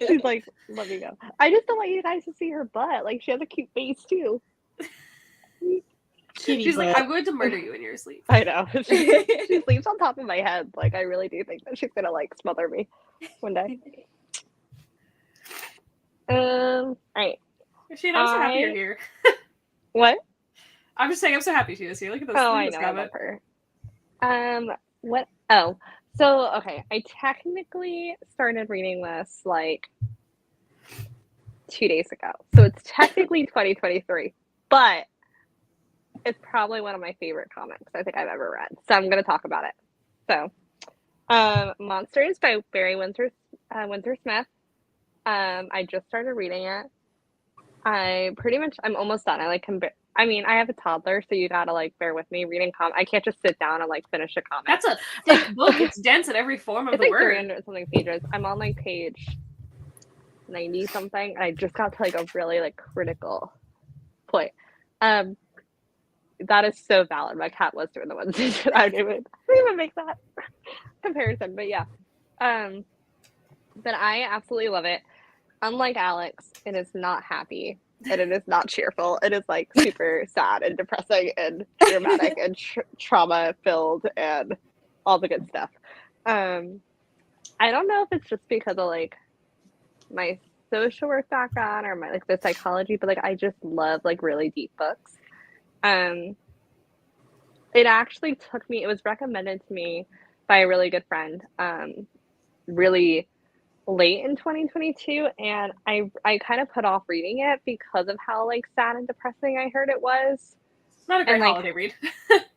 She's like, let me go. I just don't want you guys to see her butt. Like, she has a cute face too. Kitty She's like, butt. I'm going to murder you in your sleep. I know. She sleeps on top of my head. Like, I really do think that she's gonna like smother me one day. All right. Shane, I'm so happy you're here. What? I'm just saying, I'm so happy she is here. Look at this. Oh, look I at this know. I comment. love her. What? Oh, so okay. I technically started reading this like 2 days ago, so it's technically 2023, but it's probably one of my favorite comics I think I've ever read. So I'm gonna talk about it. So, Monsters by Barry Windsor Smith. I just started reading it. I'm almost done. I mean, I have a toddler, so you gotta like bear with me reading I can't just sit down and like finish a comic. That's a thick book. It's dense in every form of It's the like word. 300 something pages. I'm on like page 90 something, and I just got to like a really like critical point. That is so valid. My cat was doing the ones that I didn't even make that comparison, but yeah. But I absolutely love it. Unlike Alex, it is not happy and it is not cheerful. It is like super sad and depressing and dramatic and trauma filled and all the good stuff. I don't know if it's just because of like my social work background or my like the psychology, but like I just love like really deep books. It actually took me, it was recommended to me by a really good friend, really late in 2022, and I kind of put off reading it because of how like sad and depressing I heard it was. Not a great And, like, holiday read.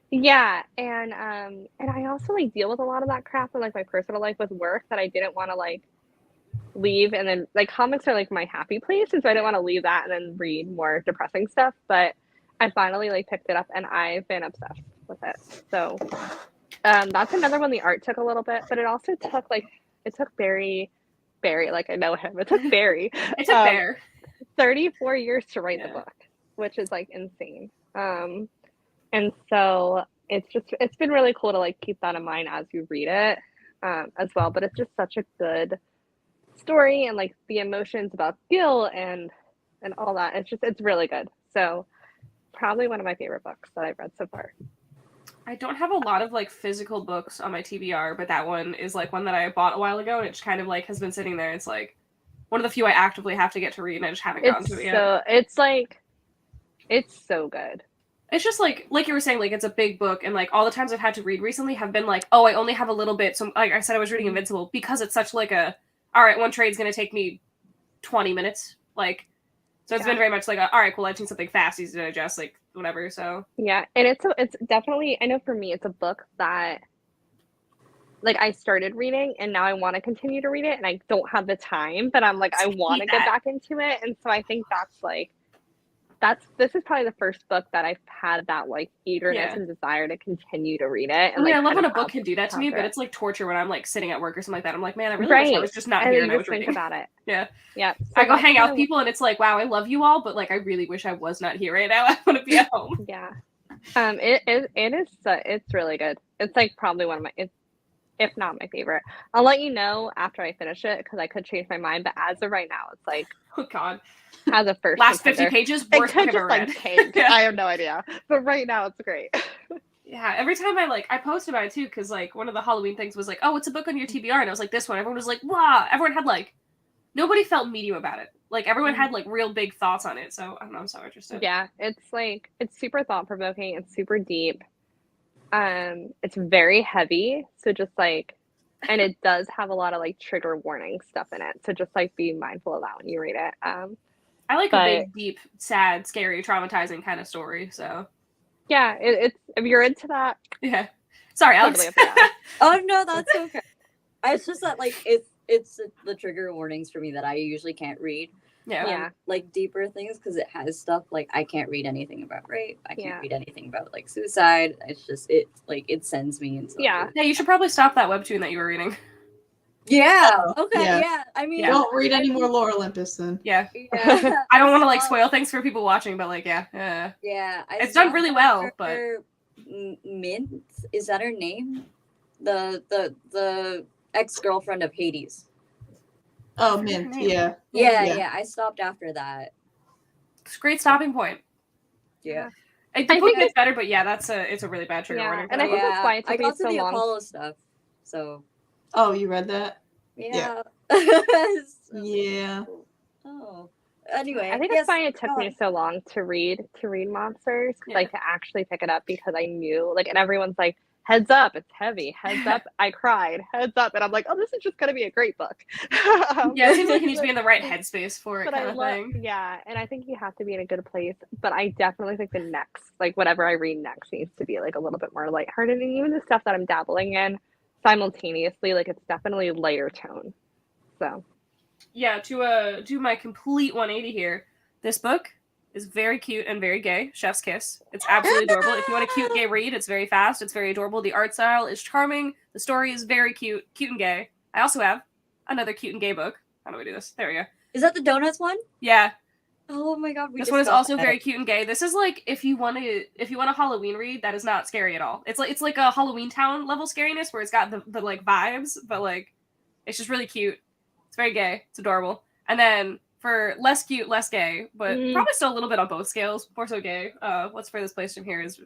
Yeah, and I also like deal with a lot of that crap in like my personal life with work that I didn't want to like leave, and then like comics are like my happy place, and so I didn't want to leave that and then read more depressing stuff. But I finally like picked it up, and I've been obsessed with it. So that's another one. The art took a little bit, but it also took Barry, like I know him. It took Barry. It's a bear. 34 years to write the book, which is like insane. And so it's been really cool to like keep that in mind as you read it as well. But it's just such a good story, and like the emotions about Gil and all that. It's really good. So probably one of my favorite books that I've read so far. I don't have a lot of like physical books on my TBR, but that one is like one that I bought a while ago, and it just kind of like has been sitting there. It's like one of the few I actively have to get to read, and I just haven't gotten to it yet. It's so good. It's just like you were saying, like it's a big book, and like all the times I've had to read recently have been like, oh, I only have a little bit. So like I said, I was reading Invincible because it's such like a, all right, one trade's gonna take me 20 minutes, like, so it's been very much like, all right, cool, I need something fast, easy to digest, like whatever. So yeah, and it's definitely, I know for me, it's a book that like I started reading, and now I want to continue to read it, and I don't have the time, but I'm like I want to get back into it, and so I think this is probably the first book that I've had that like eagerness and desire to continue to read it. And, I mean, like, I love when a kind book of can do that to me, but it's like torture when I'm like sitting at work or something like that. I'm like, man, I really wish I was just not and here you and I was just think reading. about it. Yeah. So I go hang out with people, and it's like, wow, I love you all, but like I really wish I was not here right now. I want to be at home. Yeah. It's really good. It's like probably one of my, if not my favorite. I'll let you know after I finish it because I could change my mind. But as of right now, it's like, oh god, as a first last contender. 50 pages, It worst book could I've just ever like read. change. Yeah. I have no idea. But right now, it's great. Yeah, every time I post about it too, because like one of the Halloween things was like, oh, it's a book on your TBR, and I was like, this one. Everyone was like, wow. Everyone had like, nobody felt medium about it. Like everyone had like real big thoughts on it. So I don't know, I'm so interested. Yeah, it's super thought provoking. It's super deep. It's very heavy. So just like, and it does have a lot of like trigger warning stuff in it. So just like be mindful of that when you read it. I like a big, deep, sad, scary, traumatizing kind of story. So yeah, it's if you're into that. Yeah. Sorry, Alex. Totally up for that. Oh no, that's okay. It's just that like it's the trigger warnings for me that I usually can't read. Yeah. Yeah. Like deeper things because it has stuff like I can't read anything about rape. I can't Yeah. read anything about like suicide. It's just it sends me into Yeah. Yeah, you should probably stop that webtoon that you were reading. Yeah. Oh, Okay. yeah. Yeah. I mean, Yeah. Don't read any more Lore Olympus then. Yeah. Yeah. I don't want to like stopped- spoil things for people watching, but like yeah. Yeah. It's done really well, but Mint, is that her name? The ex-girlfriend of Hades. Oh, Mint. Yeah. Yeah, Yeah. yeah. I stopped after that. it's a great stopping point. Yeah. The I book think gets better, but yeah, it's a really bad trigger Yeah, warning. for and that I think one. that's why it took I me got to so the long. Apollo stuff. So Oh, you read that? yeah. So Yeah. cool. Oh. Anyway, I think yes, that's why it took go me on. so long to read monsters, Yeah. like to actually pick it up because I knew like, and everyone's like, heads up, it's heavy. Heads up, I cried. Heads up, and I'm like, oh, this is just gonna be a great book. Yeah, it seems like you need to be in the right headspace for it, But kind I of love, thing. yeah, and I think you have to be in a good place. But I definitely think the next, like whatever I read next, needs to be like a little bit more lighthearted, and even the stuff that I'm dabbling in simultaneously, like it's definitely lighter tone. So Yeah, to do my complete 180 here. This book is very cute and very gay. Chef's kiss. It's absolutely adorable. If you want a cute gay read, it's very fast. It's very adorable. The art style is charming. The story is very cute and gay. I also have another cute and gay book. How do we do this? There we go. Is that the donuts one? Yeah, Oh my god, we this just one is got also that. very cute and gay. This is like if you want a Halloween read, that is not scary at all. It's like a Halloween Town level scariness where it's got the like vibes, but like it's just really cute. It's very gay. It's adorable. And then for less cute, less gay, but probably still a little bit on both scales, more so gay. What's Furthest Place from Here is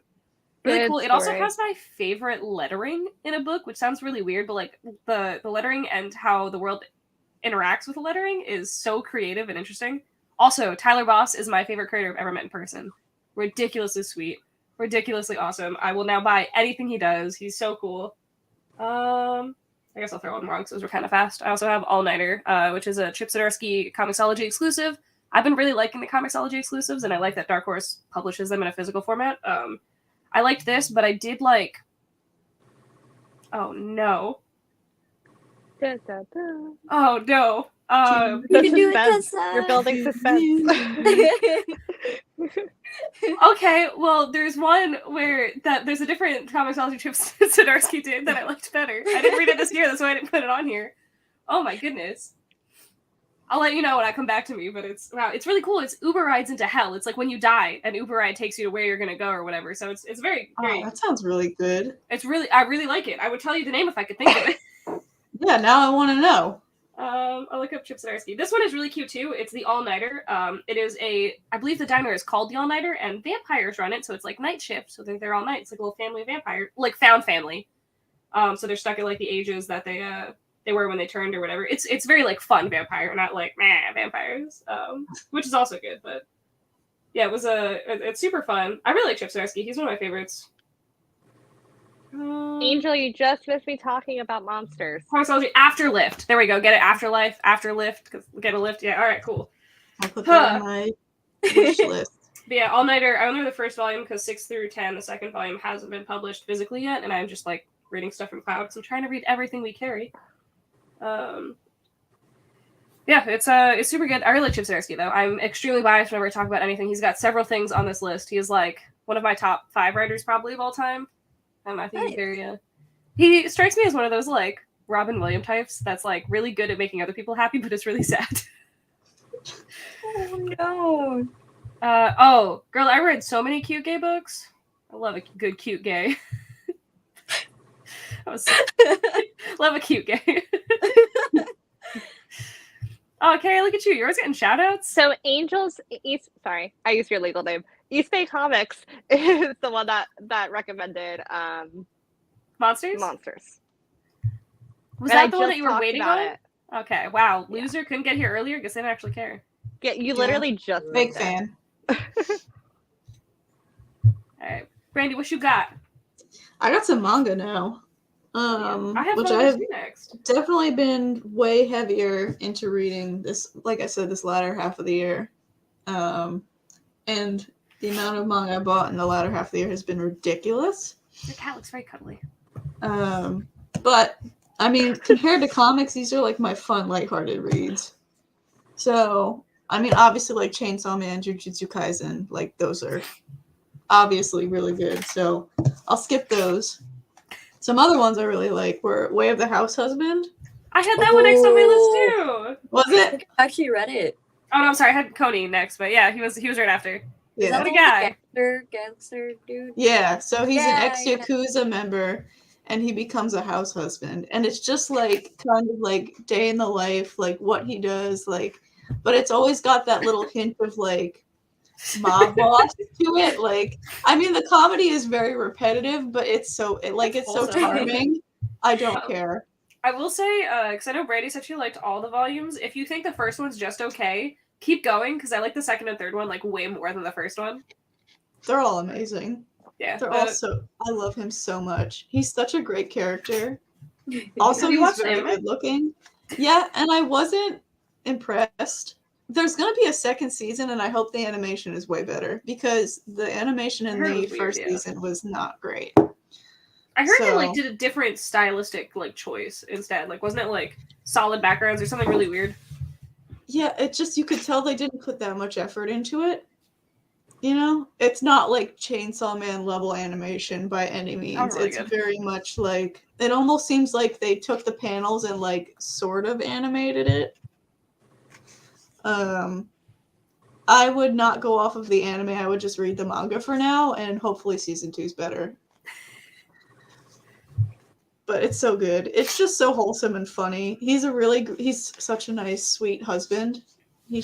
really Good cool. It also story. has my favorite lettering in a book, which sounds really weird, but like the lettering and how the world interacts with the lettering is so creative and interesting. Also, Tyler Boss is my favorite creator I've ever met in person. Ridiculously sweet, ridiculously awesome. I will now buy anything he does. He's so cool. I guess I'll throw one more because those were kind of fast. I also have All Nighter, which is a Chip Zdarsky Comixology exclusive. I've been really liking the Comixology exclusives, and I like that Dark Horse publishes them in a physical format. I liked this, but I did like. Oh no! da, da, da. Oh no! You The can do it, suspense. Tessa. You're building suspense. Okay, well, there's one where there's a different Comixology Chip Zdarsky did that I liked better. I didn't read it this year, that's why I didn't put it on here. Oh my goodness. I'll let you know when I come back to me, but it's really cool. It's Uber rides into hell. It's like when you die, an Uber ride takes you to where you're gonna go or whatever. So it's very Oh, that sounds really good. I really like it. I would tell you the name if I could think of it. Yeah, now I want to know. I'll look up Chip Zdarsky. This one is really cute too. It's the All Nighter. It is I believe the diner is called the All Nighter, and vampires run it, so it's like night shift. So they're there all night. It's like a little family of vampire, like found family. So they're stuck at like the ages that they were when they turned or whatever. It's very like fun vampire, not like vampires. Which is also good, but yeah, it's super fun. I really like Chip Zdarsky. He's one of my favorites. Angel, you just missed me talking about monsters. Comixology Afterlift. There we go. Get it. Afterlife. Afterlift. Get a lift. Yeah. All right. Cool. I'll put that on my wish list. But yeah, All Nighter. I only read the first volume because 6 through 10, the second volume hasn't been published physically yet, and I'm just like reading stuff from Cloud because I'm trying to read everything we carry. Yeah, it's super good. I really like Chip Zdarsky though. I'm extremely biased whenever I talk about anything. He's got several things on this list. He is like one of my top 5 writers probably of all time. I think he's very. He strikes me as one of those like Robin Williams types that's like really good at making other people happy, but it's really sad. Oh no. Oh, girl, I read so many cute gay books. I love a good cute gay. Love a cute gay. Oh, Keri, look at you. You're always getting shout outs. So Angels sorry, I used your legal name. East Bay Comics is the one that recommended Monsters? monsters. Was And that I the one that just you were talked waiting about on? it. Okay, wow. Yeah. Loser couldn't get here earlier. Guess they didn't actually care. Yeah, you literally just Big missed it. fan. Alright. Brandy, what you got? I got some manga now. I have which one I have next. definitely been way heavier into reading this, like I said, this latter half of the year. And the amount of manga I bought in the latter half of the year has been ridiculous. Your cat looks very cuddly. But I mean, compared to comics, these are like my fun, lighthearted reads. So, I mean, obviously, like Chainsaw Man, Jujutsu Kaisen, like those are obviously really good. So, I'll skip those. Some other ones I really like were Way of the House Husband. I had that one next on my list too. Was it? I actually read it. Oh no, I'm sorry. I had Coney next, but yeah, he was right after. Is that The the guy. gangster dude? Yeah, so he's an Yeah, ex-Yakuza member, and he becomes a house husband. And it's just, like, kind of, like, day in the life, like, what he does, like... But it's always got that little hint of, like, mob boss to it. Like, I mean, the comedy is very repetitive, but it's so wholesome. charming. I don't care. I will say, because I know Brandy said she liked all the volumes. If you think the first one's just okay, keep going, because I like the second and third one like way more than the first one. They're all amazing. Yeah, They're all I love him so much. He's such a great character. Also, Have you he's watched very anime? good looking. Yeah, and I wasn't impressed. There's gonna be a second season, and I hope the animation is way better because the animation in I heard it the was weird, first yeah. season was not great. I heard they like So- did a different stylistic like choice instead. Like, wasn't it like solid backgrounds or something really weird? Yeah, it just you could tell they didn't put that much effort into it. You know, it's not like Chainsaw Man level animation by any means. really It's good. very much like it almost seems like they took the panels and like sort of animated it. I would not go off of the anime. I would just read the manga for now, and hopefully season 2 is better. But it's so good. It's just so wholesome and funny. He's such a nice, sweet husband. He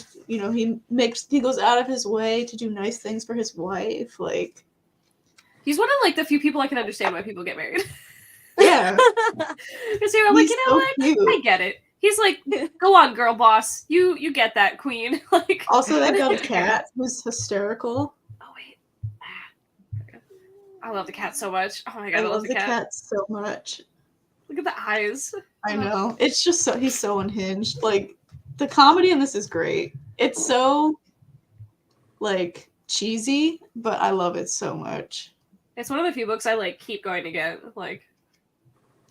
goes out of his way to do nice things for his wife. Like, He's one of like the few people I can understand why people get married. yeah, Because you're like, he's you know so what? cute. I get it. He's like, go on, girl boss. You get that, queen. Like, Also, they've got a cat who's hysterical. oh wait, I love the cat so much. Oh my god, I I love the cat. cat so much. Look at the eyes. I know. It's just he's so unhinged. Like, the comedy in this is great. It's so, like, cheesy, but I love it so much. It's one of the few books I like keep going to get. Like,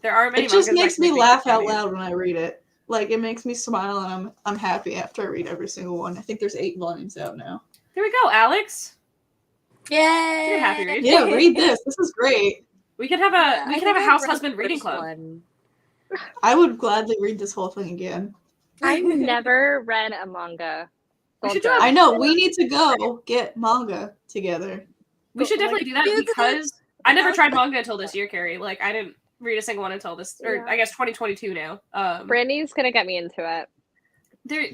there aren't many. It just mangas makes that me can make laugh keep out going. loud when I read it. Like, it makes me smile, and I'm happy after I read every single one. I think there's 8 volumes out now. Here we go, Alex. Yay! You're happy, right? Yeah, read this. This is great. We can have a house husband reading club. One. I would gladly read this whole thing again. I've never read a manga. We should So do a- I know. We need to go get manga together. We should definitely do that do because I never tried manga until this year, Keri. Like, I didn't read a single one until this, or Yeah. I guess 2022 now. Brandy's gonna get me into it.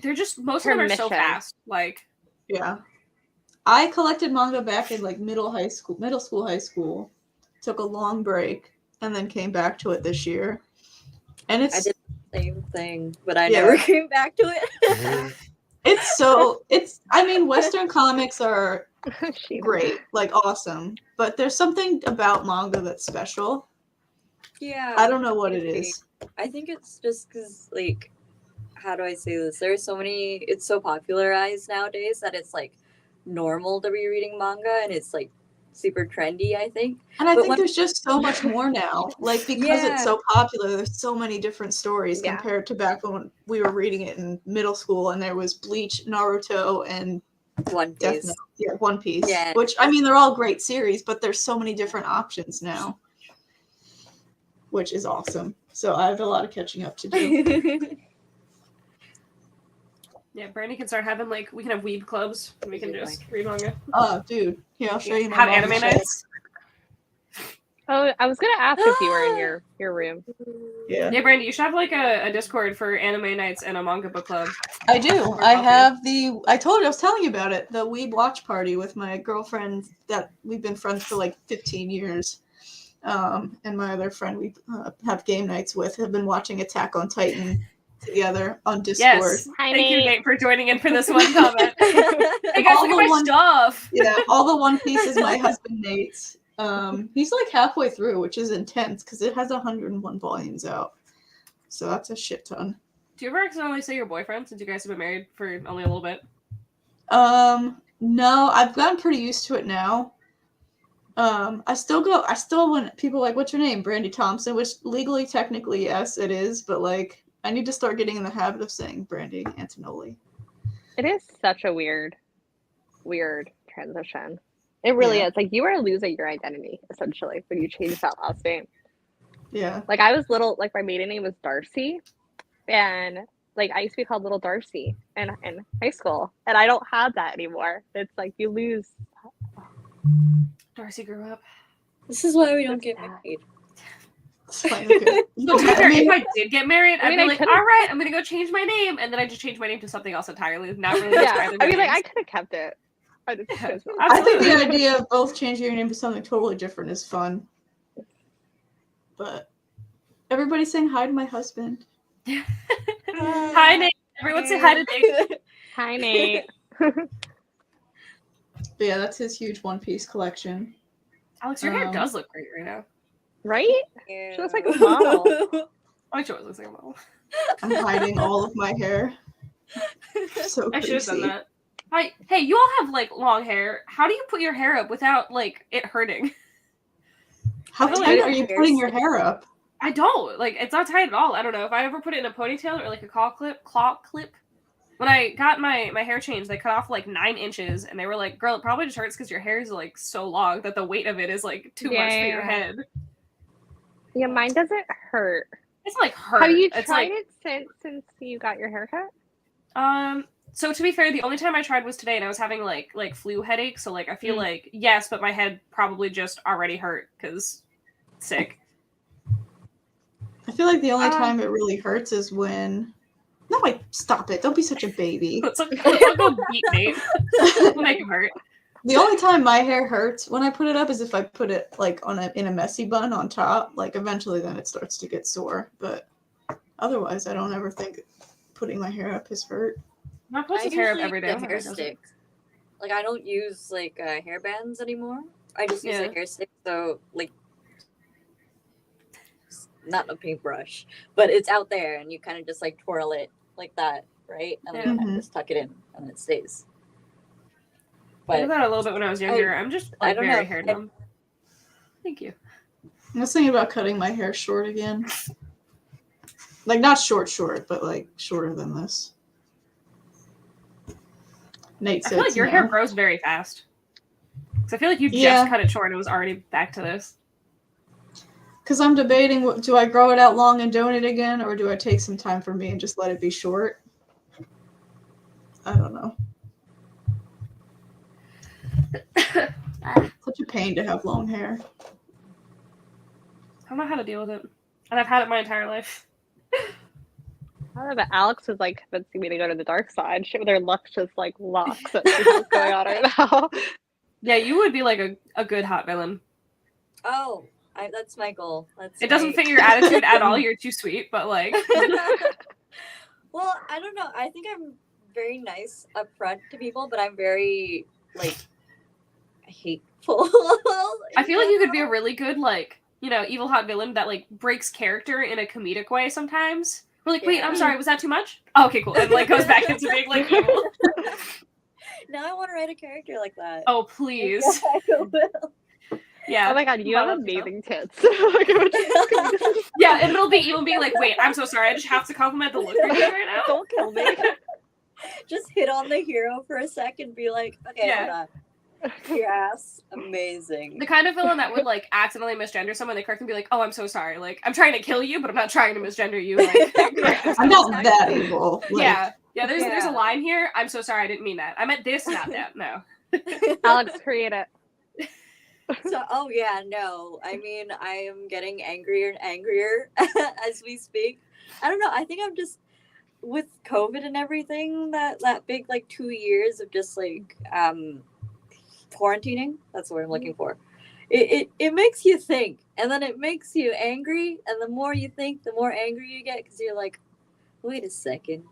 They're just most Her of them are so mission. fast. Like, Yeah. I collected manga back in like middle school, high school. Took a long break and then came back to it this year. And I it's did the same thing, but I Yeah. never came back to it. I mean, Western comics are She- great, like awesome, but there's something about manga that's special. Yeah. I don't know what it is. I think it's just because, like, how do I say this? There's so many, it's so popularized nowadays that it's like normal to be reading manga and it's like super trendy, I think. And I But think when- there's just so much more now. Like, because Yeah. it's so popular, there's so many different stories Yeah. compared to back when we were reading it in middle school and there was Bleach, Naruto, and One Death Piece. Note. Yeah, One Piece. Yeah. Which, I mean, they're all great series, but there's so many different options now. Which is awesome. So I have a lot of catching up to do. yeah, Brandy can start having like we can have weeb clubs and we can just read manga. Oh, dude. Here, I'll show you my Have manga anime shelf. nights. Oh, I was gonna ask if you were in your room. Yeah. Yeah, Brandy, you should have like a Discord for anime nights and a manga book club. I do. Or I coffee. have I was telling you about it, the Weeb watch party with my girlfriend that we've been friends for like 15 years. And my other friend we have game nights with have been watching Attack on Titan together on Discord. Yes. Hi, Thank you, Nate. Nate, for joining in for this one comment. Hey guys, All look at the my one- stuff. Yeah, all the One Piece is my husband Nate's. He's like halfway through, which is intense because it has 101 volumes out. So that's a shit ton. Do you ever accidentally say your boyfriend since you guys have been married for only a little bit? No, I've gotten pretty used to it now. I still when people are like, what's your name? Brandy Thompson, which legally, technically, yes, it is, but like, I need to start getting in the habit of saying Brandy Antonoli. It is such a weird transition. It really Yeah. is. Like, you are losing your identity, essentially, when you change that last name. Yeah. Like, I was little, like, my maiden name was Darcy, and, like, I used to be called Little Darcy in high school, and I don't have that anymore. It's like, you lose. Darcy grew up. This is why we don't It's get sad. married. It's fine, okay. So to be fair, if I did get married, I I'd mean, be I like, could've- all right, I'm gonna go change my name, and then I just change my name to something else entirely. Not really. Yeah, I mean, like, I could have kept it. I just chose not. I think the Absolutely. idea of both changing your name to something totally different is fun. But everybody's saying hi to my husband. Hi, Nate. Everyone say hi to Nate. Hi, Nate. But yeah, that's his huge One Piece collection. Alex, your hair does look great right now. Right? She looks like a model. I sure it looks like a model. I'm hiding all of my hair. So I should have done greasy. that. Hi, hey, you all have like long hair. How do you put your hair up without like it hurting? How I feel tight like are you hair putting your stick. hair up? I don't. Like, it's not tight at all. I don't know. If I ever put it in a ponytail or like a claw clip. When I got my hair changed, they cut off like 9 inches, and they were like, "Girl, it probably just hurts because your hair is like so long that the weight of it is like too much for your Yeah. head." Yeah, mine doesn't hurt. It's like hurt. Have you It's tried like, it since you got your haircut? So to be fair, the only time I tried was today, and I was having like flu headache. So like I feel like yes, but my head probably just already hurt because sick. I feel like the only time it really hurts is when. No, wait, stop it. Don't be such a baby. Let's go beat Nate. We'll make him hurt. The only time my hair hurts when I put it up is if I put it like in a messy bun on top. Like eventually then it starts to get sore. But otherwise I don't ever think putting my hair up has hurt. I'm not supposed I to hair up usually every day. get My hair hair doesn't. sticks. Like I don't use like hair bands anymore. I just use a Yeah. hair stick. So like, not a paintbrush, but it's out there, and you kind of just like twirl it like that, right? And then you kind Mhm. of just tuck it in, and it stays. I did But that a little bit when I was younger. I'm just I like don't very know. hair numb. Thank you. I was thinking about cutting my hair short again. Like not short, but like shorter than this. Nate I said feel like your hair no. grows very fast. Because I feel like you Yeah. just cut it short and it was already back to this. Because I'm debating, do I grow it out long and donate again, or do I take some time for me and just let it be short? I don't know. Such a pain to have long hair. I don't know how to deal with it. And I've had it my entire life. I don't know, but Alex was like convincing me to go to the dark side. She with her luscious like locks that she has going on right now. Yeah, you would be like a good hot villain. oh, that's my goal. It doesn't fit your attitude at all. You're too sweet, but like, Well, I don't know. I think I'm very nice up front to people, but I'm very like hateful. I feel like you could be a really good like, evil hot villain that like breaks character in a comedic way sometimes. We're like, wait, Yeah. I'm sorry, was that too much? Oh, okay, cool. And like goes back into being like evil. Now I want to write a character like that. Oh, please. I will. Yeah. Oh my god, you I have love yourself. amazing tits. Like, it was just- Yeah, and it'll be evil being like, wait, I'm so sorry, I just have to compliment the look you're doing right now. Don't kill me. Just hit on the hero for a second, be like, okay, Yeah. hold on. Your ass, amazing. The kind of villain that would like accidentally misgender someone, they correct and be like, "Oh, I'm so sorry. Like, I'm trying to kill you, but I'm not trying to misgender you." Like, I'm not that evil. Like, yeah. There's a Yeah. line here. I'm so sorry. I didn't mean that. I meant this, not that. No. Alex, create it. So, oh yeah, no. I mean, I am getting angrier and angrier as we speak. I don't know. I think I'm just with COVID and everything. That big like 2 years of just like quarantining. That's what I'm looking for. It makes you think, and then it makes you angry, and the more you think, the more angry you get because you're like, wait a second,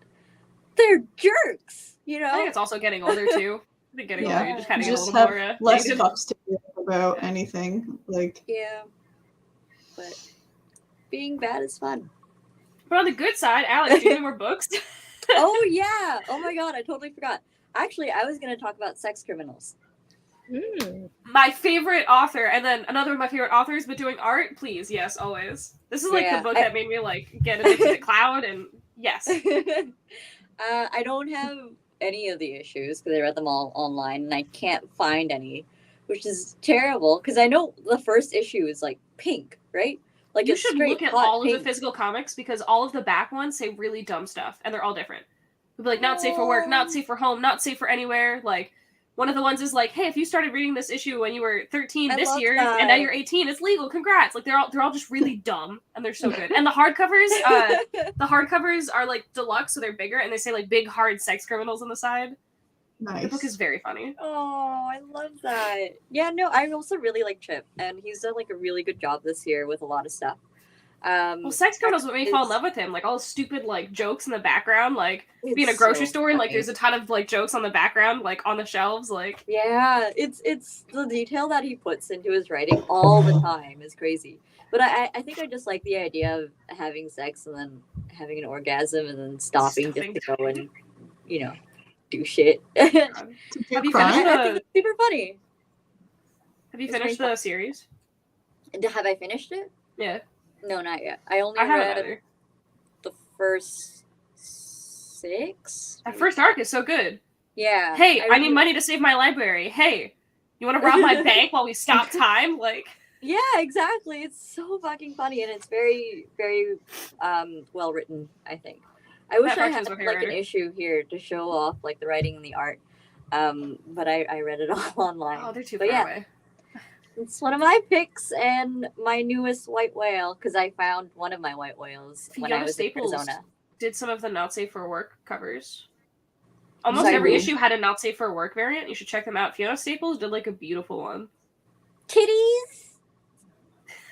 they're jerks. You I think know. it's also getting older too. I think getting older, you just kind of you get a just little have more less jaded. fucks to give about anything. Like, Yeah. But being bad is fun. But on the good side, Alex, do you have any more books? Oh yeah! Oh my god, I totally forgot. Actually, I was gonna talk about sex criminals. my favorite author, and then another of my favorite authors, but doing art, please, yes, always. This is like the book that made me like get addicted to Cloud, and yes. I don't have any of the issues because I read them all online, and I can't find any, which is terrible because I know the first issue is like pink, right? Like You it's should straight look at hot all pink. of the physical comics because all of the back ones say really dumb stuff, and they're all different. It'll be like, not safe for work, not safe for home, not safe for anywhere. Like, one of the ones is like, hey, if you started reading this issue when you were 13 this year, and now you're 18, it's legal. Congrats! Like, they're all just really dumb, and they're so good. And the hardcovers are like deluxe, so they're bigger, and they say like big hard sex criminals on the side. Nice. The book is very funny. Oh, I love that. Yeah, no, I also really like Chip, and he's done like a really good job this year with a lot of stuff. Well, sex criminals what made me fall in love with him. Like all the stupid like jokes in the background, like being a grocery store and like there's a ton of like jokes on the background, like on the shelves, like yeah, it's the detail that he puts into his writing all the time is crazy. But I think I just like the idea of having sex and then having an orgasm and then stopping just to go and do shit. Have you finished I think it's super funny. Have you finished the series? Have I finished it? Yeah. No, not yet. I only haven't read either. the first 6. That first arc is so good. Yeah. Hey, I need money to save my library. Hey, you want to rob my bank while we stop time? Like. Yeah, exactly. It's so fucking funny, and it's very, very well written, I think. I wish I had like an issue here to show off like the writing and the art, but I read it all online. Oh, they're too far away. It's one of my picks and my newest white whale because I found one of my white whales when I was in Arizona. Did some of the Not Safe for Work covers. Almost every issue had a Not Safe for Work variant. You should check them out. Fiona Staples did like a beautiful one. Kitties?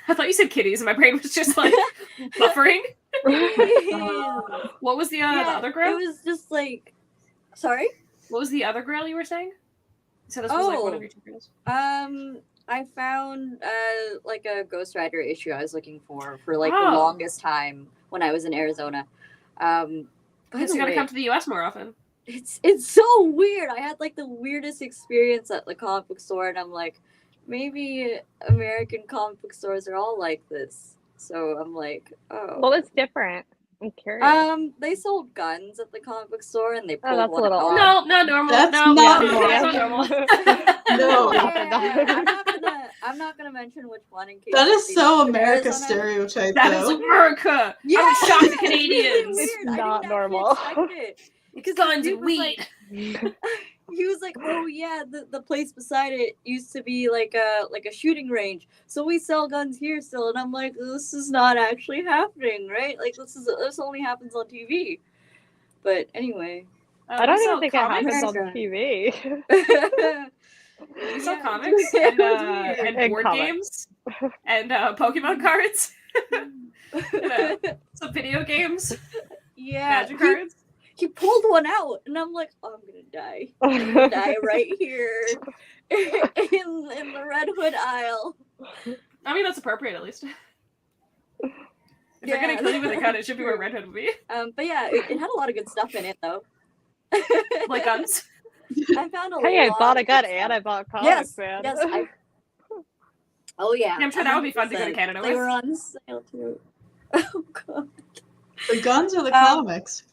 I thought you said kitties, and my brain was just like buffering. What was the other girl? It was just like, sorry. What was the other girl you were saying? So this was like one of your two girls. I found like a Ghost Rider issue I was looking for like the longest time when I was in Arizona. You gotta come to the US more often. It's so weird. I had like the weirdest experience at the comic book store, and I'm like, maybe American comic book stores are all like this. So I'm like, oh. What was different? I'm curious. They sold guns at the comic book store, and they pulled that's one a little out. No, not normal. That's no, not that's normal. not normal. No. I'm not gonna mention which one in case. That is so America stereotype. That is America. Yeah. I was shocked at Canadians. It's not normal. Because guns and weed. He was like, "Oh yeah, the place beside it used to be like a shooting range, so we sell guns here still." And I'm like, "This is not actually happening, right? Like this only happens on TV." But anyway, I don't even think it happens on TV. We sell comics and board games and Pokemon cards, some video games, magic cards. He pulled one out, and I'm like, oh, I'm gonna die. I'm gonna die right here in the Red Hood aisle. I mean, that's appropriate at least. If they're gonna kill you with a gun, it should be where Red Hood would be. But yeah, it had a lot of good stuff in it, though. Like guns. I found I bought a gun and I bought comics, man. Yes. Oh yeah. I'm sure that would be fun to go to Canada with. They were on sale too. Oh god. The guns or the comics?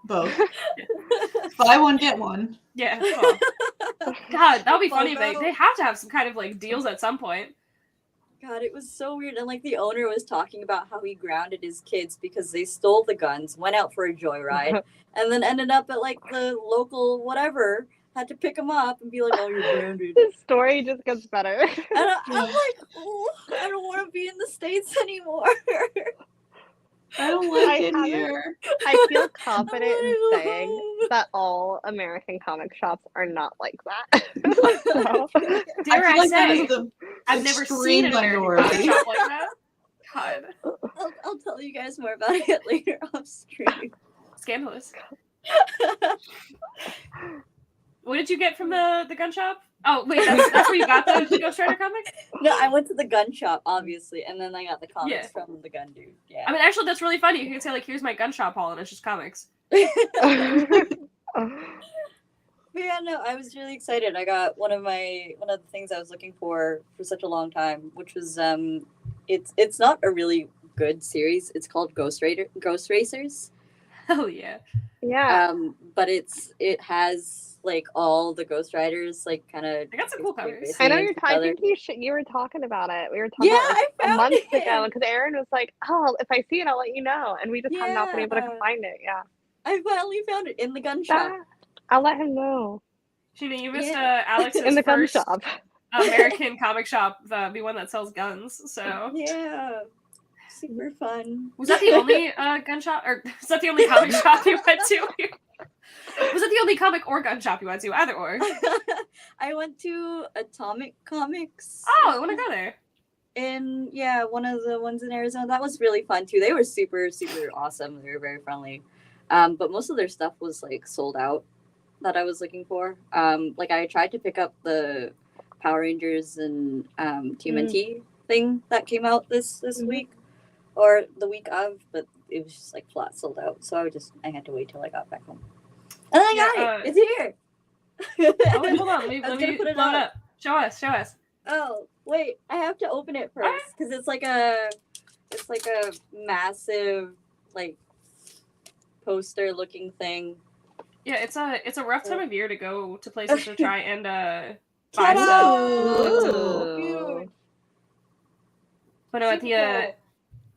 Both. Buy one, get one. Yeah. Oh. God, that would be funny. They have to have some kind of like deals at some point. God, it was so weird. And like the owner was talking about how he grounded his kids because they stole the guns, went out for a joyride, and then ended up at like the local whatever, had to pick them up and be like, "Oh, you're grounded." The story just gets better. And I'm like, oh, I don't want to be in the States anymore. I don't like it here. I feel confident in saying that all American comic shops are not like that. So, dare I say, the I've never seen an American comic shop like that. God. I'll tell you guys more about it later off stream. Scandalous. What did you get from the gun shop? Oh, wait, that's where you got the Ghost Rider comic? No, I went to the gun shop, obviously, and then I got the comics from the gun dude. Yeah. I mean, actually, that's really funny. You can say, like, here's my gun shop haul, and it's just comics. But yeah, no, I was really excited. I got one of the things I was looking for such a long time, which was it's not a really good series. It's called Ghost Racers. Hell yeah. Yeah. But it has like all the Ghost Riders like kind of. I got some cool covers. I know you're talking. You were talking about it. We were talking Yeah, about it like I a found month it. ago because Aaron was like, "Oh, if I see it, I'll let you know," and we just have not been able to Yeah. find it. Yeah, I finally found it in the gun shop. I'll let him know. Sheena, you missed Yeah. Alex's In the gun first shop. American comic shop, the one that sells guns. So Yeah, super fun. was that the only gun shop, or was that the only comic shop you went to? Was it the only comic or gun shop you went to? Either or. I went to Atomic Comics. Oh, I want to go there. And yeah, one of the ones in Arizona. That was really fun too. They were super, super awesome. They were very friendly. But most of their stuff was like sold out that I was looking for. Like I tried to pick up the Power Rangers and TMNT thing that came out this week or the week of, but it was just like flat sold out. So I had to wait till I got back home. And then I got it. It's here. Oh, wait, hold on. Let me put it blow it up. Show us. Oh, wait. I have to open it first because it's like a massive like poster looking thing. Yeah, it's a rough time of year to go to places to try and buy Ta-da! stuff. Cute. But no, Super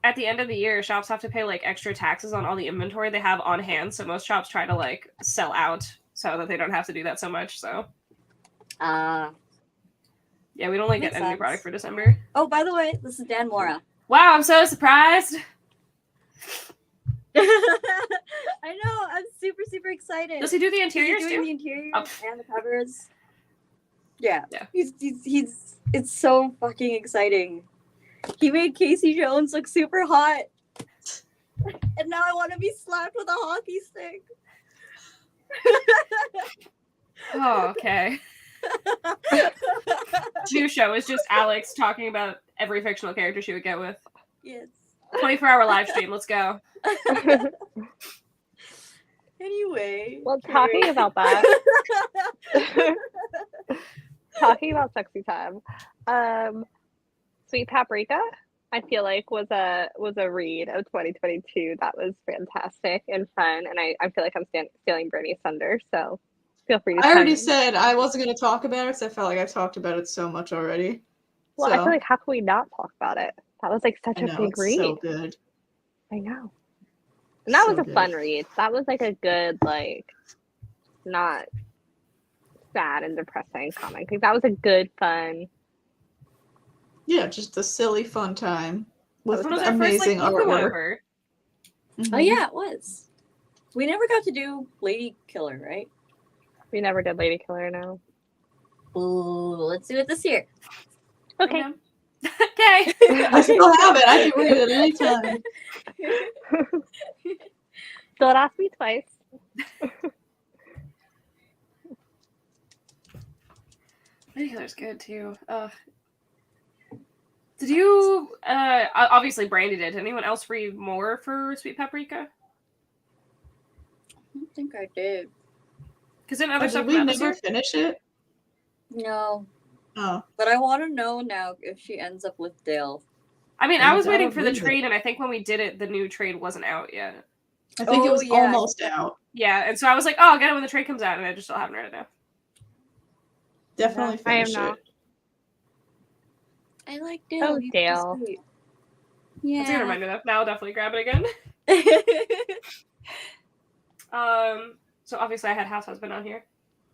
at the end of the year, shops have to pay like extra taxes on all the inventory they have on hand. So most shops try to like sell out so that they don't have to do that so much. So yeah, we don't like Makes get any sense. product for December. Oh, by the way, this is Dan Mora. Wow, I'm so surprised. I know. I'm super, super excited. Does he do the Is he interiors doing too? the interiors Oh. and the covers? Yeah. Yeah. He's it's so fucking exciting. He made Casey Jones look super hot. And now I want to be slapped with a hockey stick. Oh, okay. New show is just Alex talking about every fictional character she would get with. Yes. 24-hour live stream. Let's go. Anyway. Well, talking about that. Talking about sexy time. Sweet Paprika, I feel like was a read of 2022 that was fantastic and fun, and I feel like I'm stealing Brandy's thunder, so feel free to I already Um, said I wasn't going to talk about it because I felt like I've talked about it so much already. Well, I feel like how can we not talk about it? That was like such I a know, big it's read. so good. I know. And that was So a good. fun read. That was like a good, like, not sad and depressing comic. Like, that was a good, fun. Yeah, just a silly, fun time with What was our first amazing like book we went artwork. over? Oh yeah, it was. We never got to do Lady Killer, right? We never did Lady Killer, no. Ooh, let's do it this year. Okay. Okay. I still have it. I can read it anytime. Don't ask me twice. Lady Killer's good too. Did you obviously Brandy did. Did anyone else read more for Sweet Paprika? I don't think I did. Because didn't other Did stuff we come out this never year? finish it? No. Oh. But I want to know now if she ends up with Dale. I mean, I I was don't waiting for the read it. trade, and I think when we did it, the new trade wasn't out yet. I think it Oh, was yeah. almost out. Yeah, and so I was like, oh, I'll get it when the trade comes out, and I just still haven't read it now. Definitely I am finish not. it. I like Dale. Oh, He's Dale. sweet. That's gonna Yeah. remind me of that. Now I'll definitely grab it again. So obviously I had House Husband on here.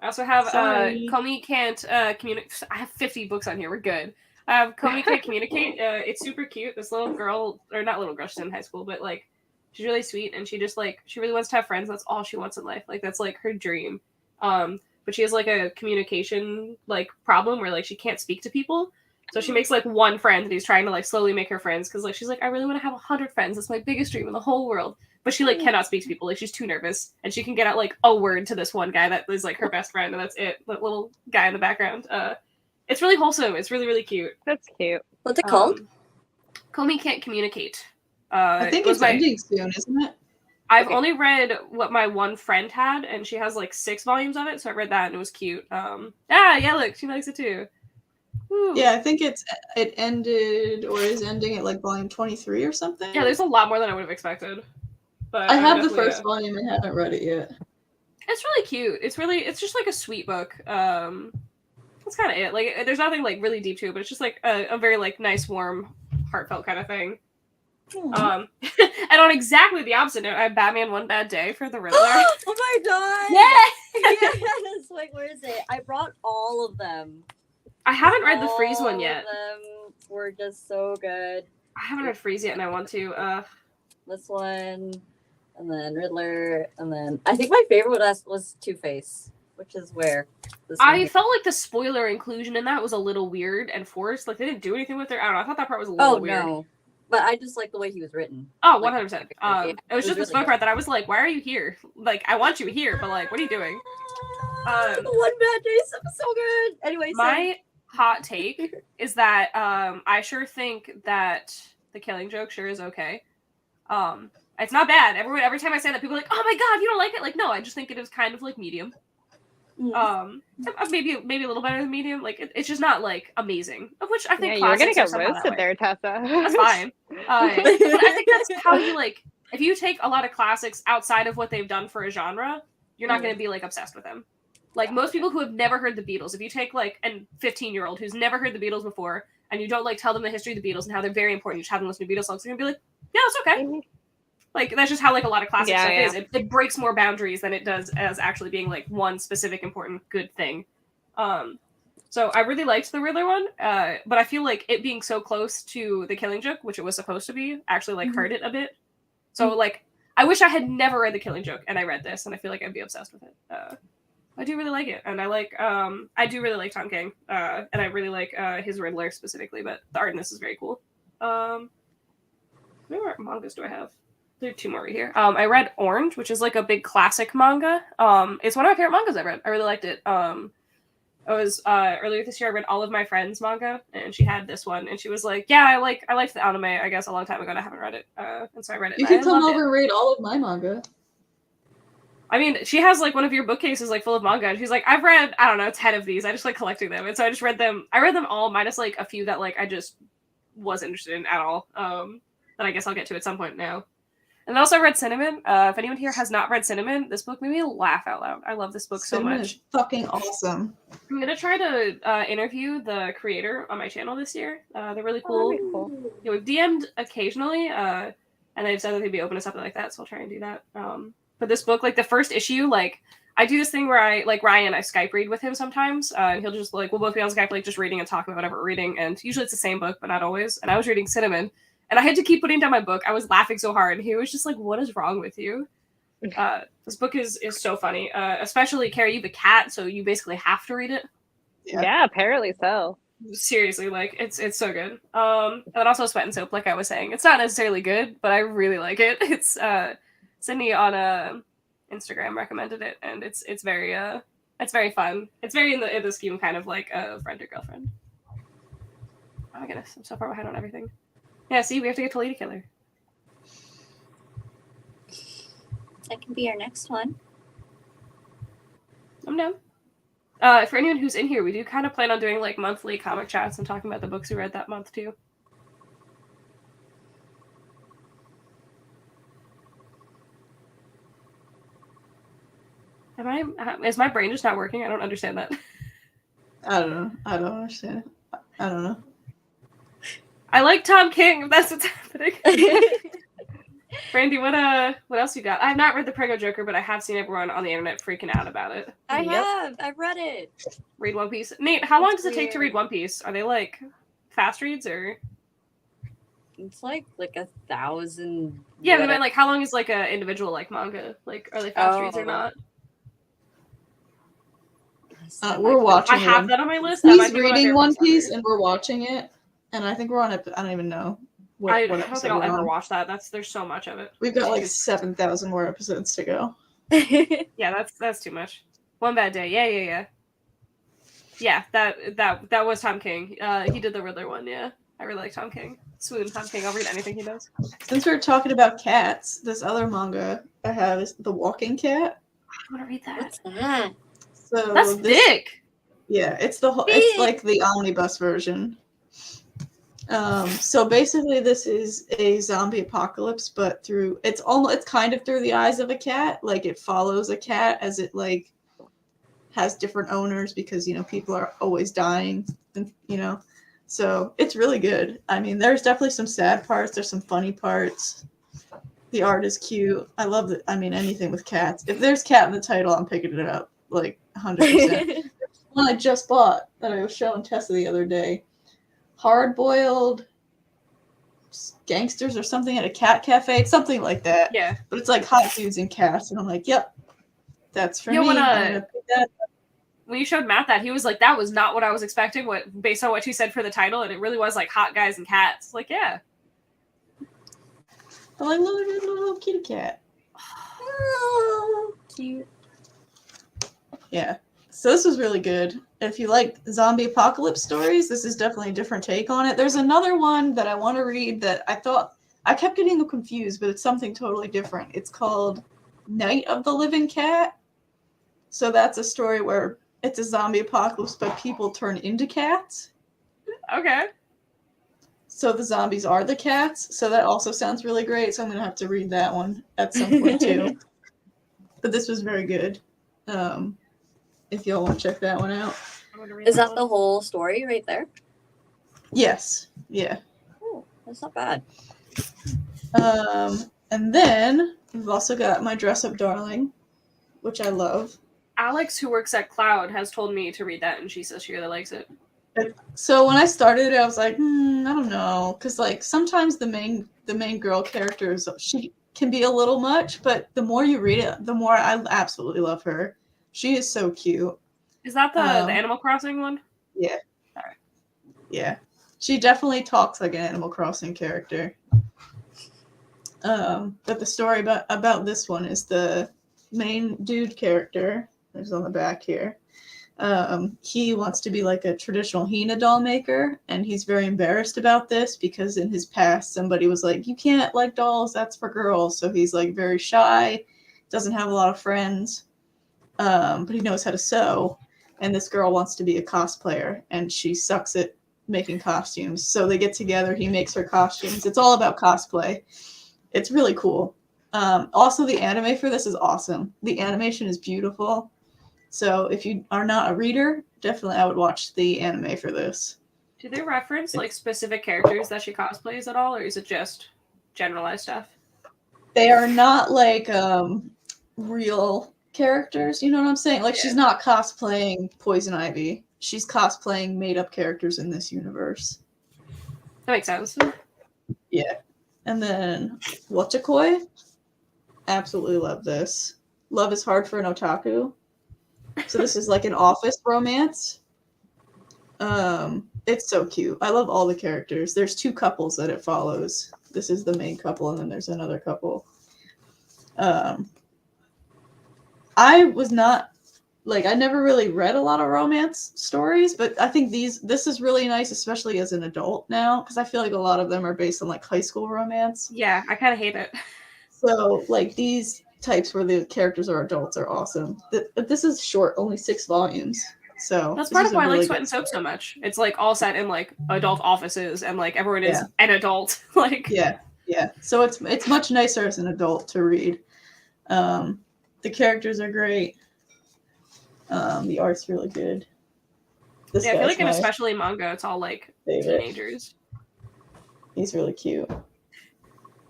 I also have Sorry. Comey Can't Communicate. I have 50 books on here. We're good. I have Comey Can't Communicate. It's super cute. This little girl, or not little girl, she's in high school, but like she's really sweet, and she just like she really wants to have friends. That's all she wants in life. Like that's like her dream. But she has like a communication like problem where like she can't speak to people. So she makes like one friend, and he's trying to like slowly make her friends because like she's like I really want to have 100 friends. That's my biggest dream in the whole world. But she like cannot speak to people. Like she's too nervous, and she can get out like a word to this one guy that is like her best friend, and that's it. That little guy in the background. It's really wholesome. It's really really cute. That's cute. What's it called? Comey Can't Communicate. I think it was it's ending soon, isn't it? I've Okay. only read what my one friend had, and she has like 6 volumes of it, so I read that and it was cute. Yeah, look, she likes it too. Woo. Yeah, I think it ended or is ending at like volume 23 or something. Yeah, there's a lot more than I would have expected. But I have the definitely, first volume and haven't read it yet. It's really cute. It's just like a sweet book. That's kind of it. Like, there's nothing like really deep to it, but it's just like a very like nice, warm, heartfelt kind of thing. And on exactly the opposite note, I have Batman One Bad Day for the Riddler. Oh my god! Yeah! Yes! Wait, where is it? I brought all of them. I haven't read the Freeze one All yet. of them were just so good. I haven't read Freeze yet, and I want to. This one, and then Riddler, and then I think my favorite was Two-Face, which is where this one I here. felt like the spoiler inclusion in that was a little weird and forced. Like, they didn't do anything with it. I don't know. I thought that part was a little weird. No. But I just like the way he was written. Oh, Like, 100%. yeah, It was just this really book good. part that I was like, why are you here? Like, I want you here, but like, what are you doing? The One Bad Day stuff is so good. Anyway, My hot take is that I sure think that The Killing Joke sure is okay. It's not bad. Every time I say that, people are like, oh my god, you don't like it? Like, no, I just think it is kind of like medium. Maybe a little better than medium. Like, it's just not like amazing. Of which I think Yeah, you're gonna classics are get somehow that roasted way. there, Tessa. That's fine. But I think that's how you like. If you take a lot of classics outside of what they've done for a genre, you're not going to be like obsessed with them. Like most people who have never heard the Beatles, if you take like a 15-year-old who's never heard the Beatles before, and you don't like tell them the history of the Beatles and how they're very important, you just have them listen to Beatles songs, they're gonna be like, yeah, it's okay. Like that's just how like a lot of classic stuff is. It breaks more boundaries than it does as actually being like one specific important good thing. So I really liked the Riddler one, but I feel like it being so close to The Killing Joke, which it was supposed to be, actually like hurt it a bit. So like I wish I had never read The Killing Joke and I read this, and I feel like I'd be obsessed with it. I do really like it, and I do really like Tom King, and I really like his Riddler specifically, but the art in this is very cool. How many more mangas do I have? There are 2 more right here. I read Orange, which is like a big classic manga. It's one of my favorite mangas I read. I really liked it. I was earlier this year. I read all of my friends' manga, and she had this one, and she was like, "Yeah, I liked the anime. I guess a long time ago, and I haven't read it." And so I read it. You and can I come loved over it. and read all of my manga. I mean, she has like one of your bookcases like full of manga, and she's like, "I've read 10 of these. I just like collecting them," and so I just read them. I read them all, minus like a few that like I just wasn't interested in at all. That I guess I'll get to at some point now. And also I read Cinnamon. If anyone here has not read Cinnamon, this book made me laugh out loud. I love this book Cinnamon so much. is fucking awesome. I'm gonna try to interview the creator on my channel this year. They're really cool. that'd be cool. Yeah, we've DM'd occasionally, and they've said that they'd be open to something like that, so I'll try and do that. But this book, like the first issue, like I do this thing where I like Ryan, I Skype read with him sometimes, and he'll just like we'll both be on Skype like just reading and talking about whatever we're reading, and usually it's the same book, but not always. And I was reading Cinnamon. And I had to keep putting down my book. I was laughing so hard. And he was just like, what is wrong with you? This book is so funny. Especially, Keri, you have a cat, so you basically have to read it. Yeah, apparently so. Seriously, like, it's so good. And also Sweat and Soap, like I was saying. It's not necessarily good, but I really like it. It's, Sydney on Instagram recommended it, and it's very fun. It's very in the scheme kind of like a friend or girlfriend. Oh my goodness, I'm so far behind on everything. Yeah, see, we have to get to Lady Killer. That can be our next one. I'm down. For anyone who's in here, we do kind of plan on doing like monthly comic chats and talking about the books we read that month too. Is my brain just not working? I don't understand that. I don't know. I don't understand it. I don't know. I like Tom King, if that's what's happening. Brandy, what else you got? I have not read The Prego Joker, but I have seen everyone on the internet freaking out about it. I've read it. Read One Piece. Nate, how long does it take to read One Piece? Are they like fast reads or? It's like 1,000. Yeah, but I mean, like, how long is like a individual like manga? Like, are they fast reads or not? We're watching. I have that on my list. He's reading One Piece, and we're watching it. And I think we're on it. I don't even know. I don't think I'll ever watch that. There's so much of it. We've got like 7,000 more episodes to go. Yeah, that's too much. One Bad Day. Yeah. Yeah, that was Tom King. He did the Riddler one. Yeah, I really like Tom King. Swoon Tom King. I'll read anything he does. Since we're talking about cats, this other manga I have is The Walking Cat. I want to read that. What's that? So That's thick. Yeah, it's it's like the omnibus version. So basically this is a zombie apocalypse, but it's kind of through the eyes of a cat. Like it follows a cat as it like has different owners because people are always dying, and so it's really good. I mean, there's definitely some sad parts, there's some funny parts. The art is cute. I love it. I mean, anything with cats. If there's cat in the title, I'm picking it up like 100%. One I just bought that I was showing Tessa the other day. Hard-boiled gangsters or something at a cat cafe. It's something like that. Yeah. But it's like hot dudes and cats, and I'm like, yep, that's for me. When, I'm gonna pick that up. When you showed Matt that, he was like, that was not what I was expecting, based on what you said for the title, and it really was like hot guys and cats. Like, yeah. I like little kitty cat. Oh, cute. Yeah. So this was really good. If you like zombie apocalypse stories, this is definitely a different take on it. There's another one that I want to read that I kept getting them confused, but it's something totally different. It's called Night of the Living Cat. So that's a story where it's a zombie apocalypse, but people turn into cats. Okay. So the zombies are the cats. So that also sounds really great. So I'm going to have to read that one at some point too. But this was very good. If y'all want to check that one out. Is that the whole story right there? Yes. Yeah. Oh, that's not bad. And then we've also got My Dress Up Darling, which I love. Alex, who works at Cloud, has told me to read that, and she says she really likes it. So when I started it, I was like, I don't know, because like sometimes the main girl characters, she can be a little much, but the more you read it, the more I absolutely love her. She is so cute. Is that the Animal Crossing one? Yeah. All right. Yeah. She definitely talks like an Animal Crossing character. But the story about this one is the main dude character, there's on the back here. He wants to be like a traditional Hina doll maker, and he's very embarrassed about this because in his past somebody was like, you can't like dolls, that's for girls. So he's like very shy, doesn't have a lot of friends, but he knows how to sew. And this girl wants to be a cosplayer, and she sucks at making costumes. So they get together, he makes her costumes. It's all about cosplay. It's really cool. Also, the anime for this is awesome. The animation is beautiful. So if you are not a reader, definitely I would watch the anime for this. Do they reference like specific characters that she cosplays at all, or is it just generalized stuff? They are not like real characters, you know what I'm saying? Like she's not cosplaying Poison Ivy. She's cosplaying made-up characters in this universe. That makes sense. Yeah. And then Watakoi. Absolutely love this. Love is hard for an otaku. So this is like an office romance. It's so cute. I love all the characters. There's two couples that it follows. This is the main couple, and then there's another couple. I was not I never really read a lot of romance stories, but I think this is really nice, especially as an adult now, because I feel like a lot of them are based on like high school romance. Yeah, I kind of hate it. So like these types where the characters are adults are awesome. This is short, only 6 volumes. So that's part of why I like Sweat and Soap so much. It's like all set in like adult offices, and like everyone is an adult. Like yeah. So it's much nicer as an adult to read. The characters are great. The art's really good. I feel like especially manga, it's all like teenagers. He's really cute.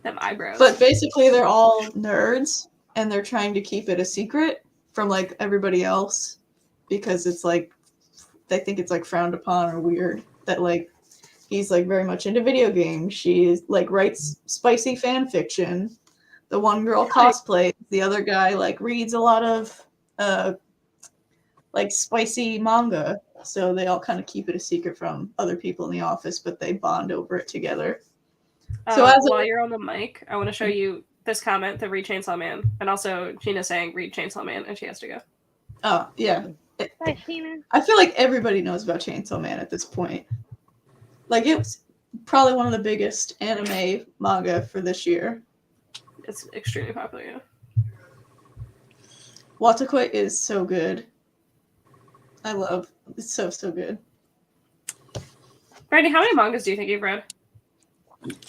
Them eyebrows. But basically they're all nerds, and they're trying to keep it a secret from like everybody else because it's like they think it's like frowned upon or weird that like he's like very much into video games. She like writes spicy fan fiction. The one girl cosplays. The other guy like reads a lot of like spicy manga. So they all kind of keep it a secret from other people in the office, but they bond over it together. So while you're on the mic, I want to show you this comment that read Chainsaw Man, and also Gina saying read Chainsaw Man, and she has to go. Oh yeah. Bye, Gina. I feel like everybody knows about Chainsaw Man at this point. Like it was probably one of the biggest anime manga for this year. It's extremely popular, yeah. Watakoi is so good. It's so good. Brandy, how many mangas do you think you've read?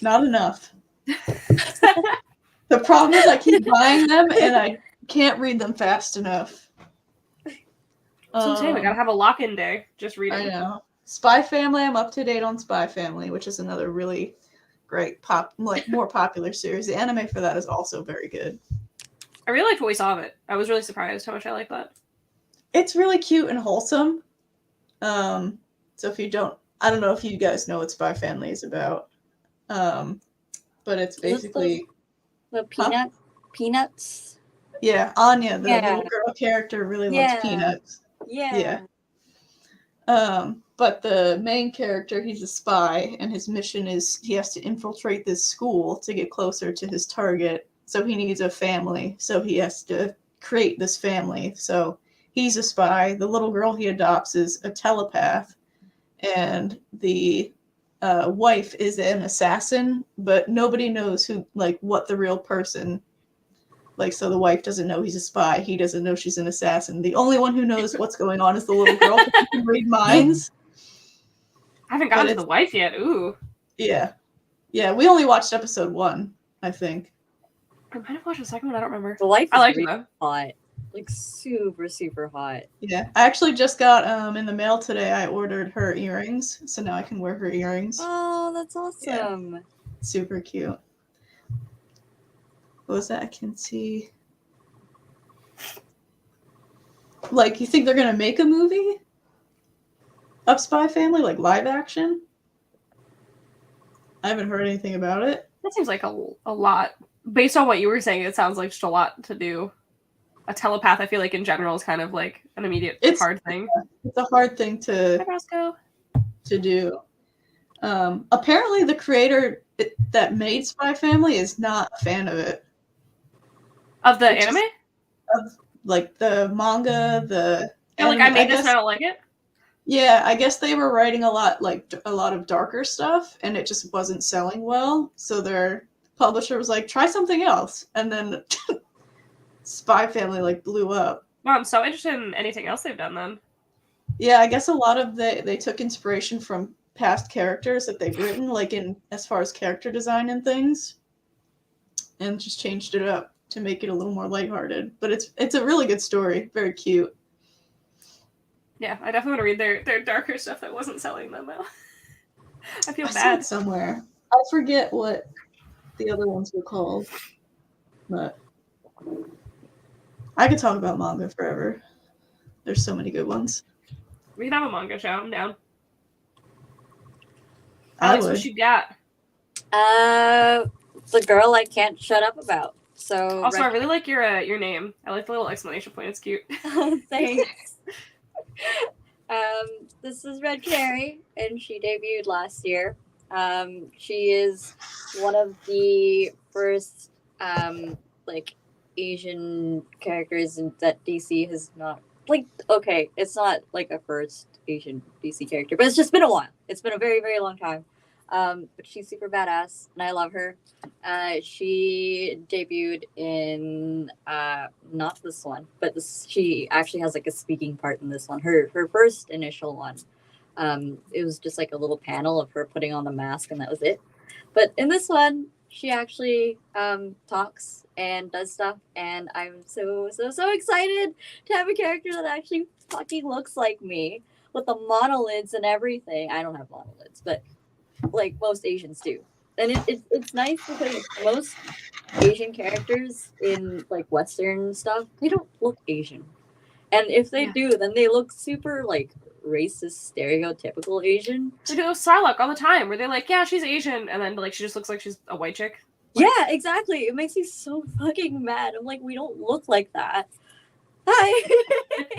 Not enough. The problem is I keep buying them and I can't read them fast enough. That's what I'm saying. We gotta have a lock-in day. Just reading. I know. Spy Family, I'm up to date on Spy Family, which is another really great more popular series. The anime for that is also very good. I really liked what we saw of it. I was really surprised how much I liked that. It's really cute and wholesome. So if you don't, I don't know if you guys know what Spy Family is about. But it's basically the peanuts. Yeah, Anya, the little girl character, really loves peanuts. Yeah. But the main character, he's a spy, and his mission is he has to infiltrate this school to get closer to his target. So he needs a family. So he has to create this family. So he's a spy. The little girl he adopts is a telepath, and the wife is an assassin, but nobody knows what the real person. So the wife doesn't know he's a spy. He doesn't know she's an assassin. The only one who knows what's going on is the little girl who can read minds. I haven't gotten to the wife yet. Ooh. Yeah. Yeah, we only watched episode 1, I think. I might have watched the second one. I don't remember. The wife I like really it, hot. Like, super, super hot. Yeah. I actually just got in the mail today, I ordered her earrings. So now I can wear her earrings. Oh, that's awesome. Yeah. Super cute. What was that? I can see. You think they're going to make a movie of Spy Family, live action? I haven't heard anything about it. That seems like a lot. Based on what you were saying, it sounds like just a lot to do. A telepath, I feel like in general, is kind of like an immediate hard thing. It's a hard thing to do. Apparently, the creator that made Spy Family is not a fan of it. Of the anime? Of the manga, the. Yeah, I made this and I don't like it. Yeah, I guess they were writing a lot of darker stuff, and it just wasn't selling well. So their publisher was like, "Try something else," and then Spy Family blew up. Wow, I'm so interested in anything else they've done then. Yeah, I guess a lot of they took inspiration from past characters that they've written, in as far as character design and things, and just changed it up to make it a little more lighthearted. But it's a really good story, very cute. Yeah, I definitely want to read their darker stuff that wasn't selling them though. I feel I saw bad. it somewhere. I forget what the other ones were called, but I could talk about manga forever. There's so many good ones. We can have a manga show. I'm down. Alex, what you got? The girl I can't shut up about. So also, I really like your name. I like the little exclamation point. It's cute. Thanks. This is Red Canary, and she debuted last year. She is one of the first Asian characters that DC has not it's not a first Asian DC character, but it's just been a while. It's been a very, very long time. But she's super badass, and I love her. She debuted in not this one, but she actually has a speaking part in this one. Her first initial one. It was just a little panel of her putting on the mask, and that was it. But in this one, she actually talks and does stuff, and I'm so excited to have a character that actually fucking looks like me with the monolids and everything. I don't have monolids, but most Asians do. And it's nice because most Asian characters in Western stuff, they don't look Asian. And if they do, then they look super racist, stereotypical Asian. They do Psylocke all the time where they're like, yeah, she's Asian, and then she just looks like she's a white chick. Yeah, exactly. It makes me so fucking mad. I'm like, we don't look like that. Hi.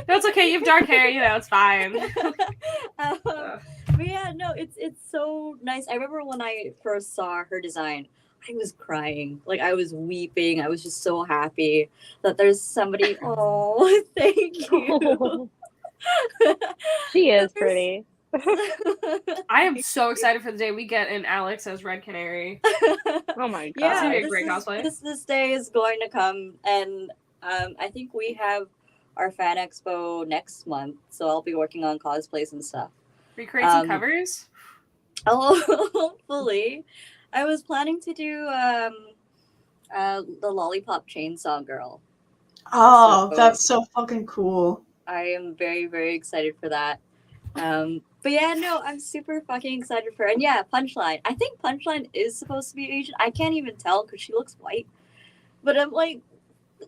No, it's okay. You have dark hair. It's fine. But yeah, no, it's so nice. I remember when I first saw her design, I was crying. I was weeping. I was just so happy that there's somebody. Oh, thank you. She is pretty. I am so excited for the day we get in Alex as Red Canary. Oh my god. Yeah, It's gonna be a great cosplay. This day is going to come, and I think we have our fan expo next month, so I'll be working on cosplays and stuff. Recreate some covers? Oh, hopefully. I was planning to do the Lollipop Chainsaw Girl. Oh, So- that's so fucking cool. I am very, very excited for that. But yeah, no, I'm super fucking excited for her. And yeah, Punchline. I think Punchline is supposed to be Asian. I can't even tell because she looks white. But I'm like,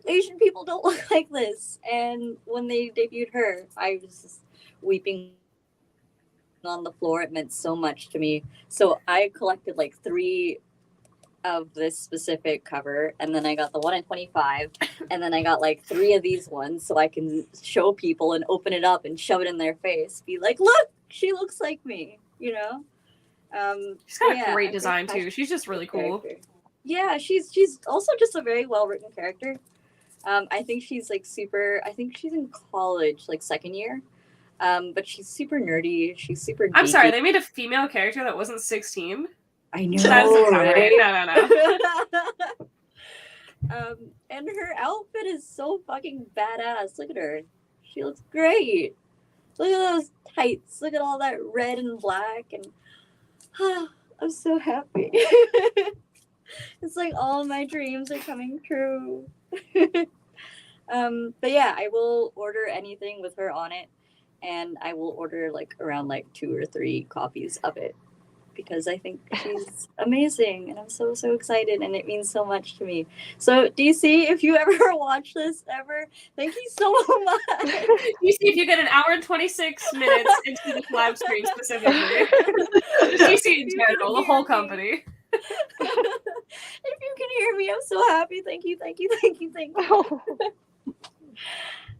Asian people don't look like this. And when they debuted her, I was just weeping on the floor. It meant so much to me. So I collected like 3 of this specific cover, and then I got the 1 in 25, and then I got like 3 of these ones so I can show people and open it up and shove it in their face, be like, look, she looks like me, you know. She's got yeah, a great I'm design very too. She's just really cool. character. Yeah, she's also just a very well written character. I think she's like super. I think she's in college, like 2nd year. But she's super nerdy. She's super. I'm sorry, geeky. they made a female character that wasn't 16. I know. That doesn't sound right. right? No. And her outfit is so fucking badass. Look at her. She looks great. Look at those tights. Look at all that red and black. And I'm so happy. It's like all my dreams are coming true. But yeah, I will order anything with her on it. And I will order like around like 2 or 3 copies of it. Because I think she's amazing, and I'm so excited, and it means so much to me. So DC, if you ever watch this ever, thank you so much. You see, if you get an hour and 26 minutes into this live stream specifically, DC in general, the whole company. If you can hear me, I'm so happy. Thank you.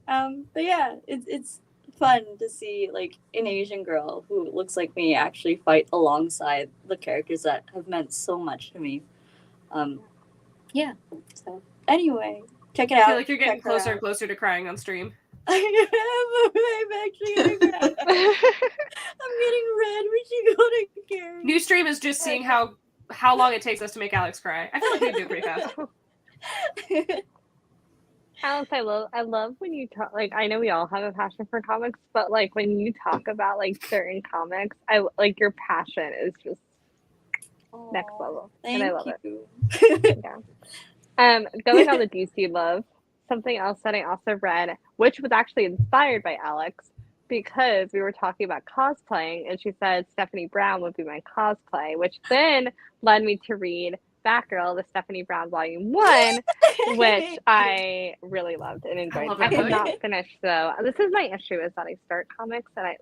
But yeah, it's fun to see like an Asian girl who looks like me actually fight alongside the characters that have meant so much to me. Yeah. So anyway, check it out. I feel like you're getting Check her closer and out. closer to crying on stream. I am. I'm actually gonna cry. I'm getting red. We should go to Keri. New stream is just seeing how long it takes us to make Alex cry. I feel like we do it pretty fast. Alex, I love when you talk. Like, I know we all have a passion for comics, but like when you talk about like certain comics, I like your passion is just next level, and I love it. Yeah. Going on the DC love, something else that I also read, which was actually inspired by Alex, because we were talking about cosplaying, and she said Stephanie Brown would be my cosplay, which then led me to read Batgirl, the Stephanie Brown Volume 1, which I really loved and enjoyed. love I that have book. not finished, though. This is my issue, is that I start comics and I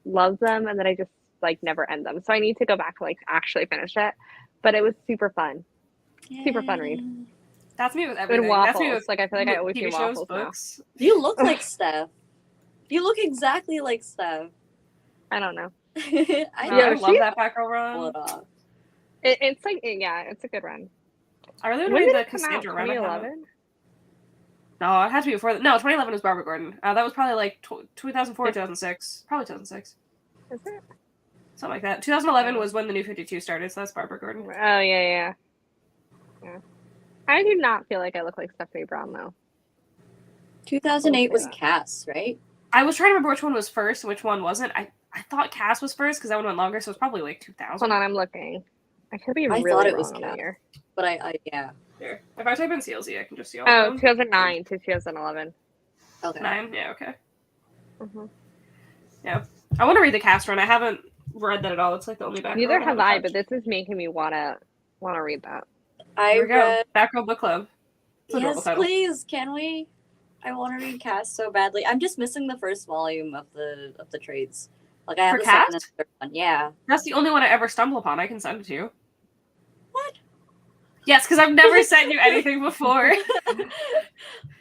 love them, and then I just like never end them. So I need to go back and like actually finish it. But it was super fun. Super fun read. That's me with Good everything. That's me waffles. with Like, I feel like I always TV do shows, waffles now. books. You look like Steph. You look exactly like Steph. I don't know. I I know love that Batgirl run. pull it off. It's like, yeah, it's a good run. I really want When to did read it the come out? Cassandra run. I haven't- 2011? No, it had to be before. No, 2011 was Barbara Gordon. That was probably like 2004, 2006. Probably 2006. Is it? Something like that. 2011 was when the New 52 started, so that's Barbara Gordon. Oh, yeah. I do not feel like I look like Stephanie Brown, though. 2008 was Yeah. Cass, right? I was trying to remember which one was first and which one wasn't. I thought Cass was first because that one went longer, so it's probably like 2000. Hold on, I'm looking. I could be I really thought it wrong was on the Cass. year. But I yeah. Here. If I type in CLZ, I can just see all Oh, of them. 2009 to 2011. Okay. 9? Yeah, okay. Mm-hmm. I want to read the cast run. I haven't read that at all. It's like the only Batgirl. Neither have I, haven't but touched. this is making me wanna read that. I Here we go. read Batgirl Book Club. It's a adorable Yes, title. please, can we? I want to read Cass so badly. I'm just missing the first volume of the trades. Like I have For the second and Cass? third one. Yeah. That's the only one I ever stumble upon. I can send it to you. What? Yes, because I've never sent you anything before.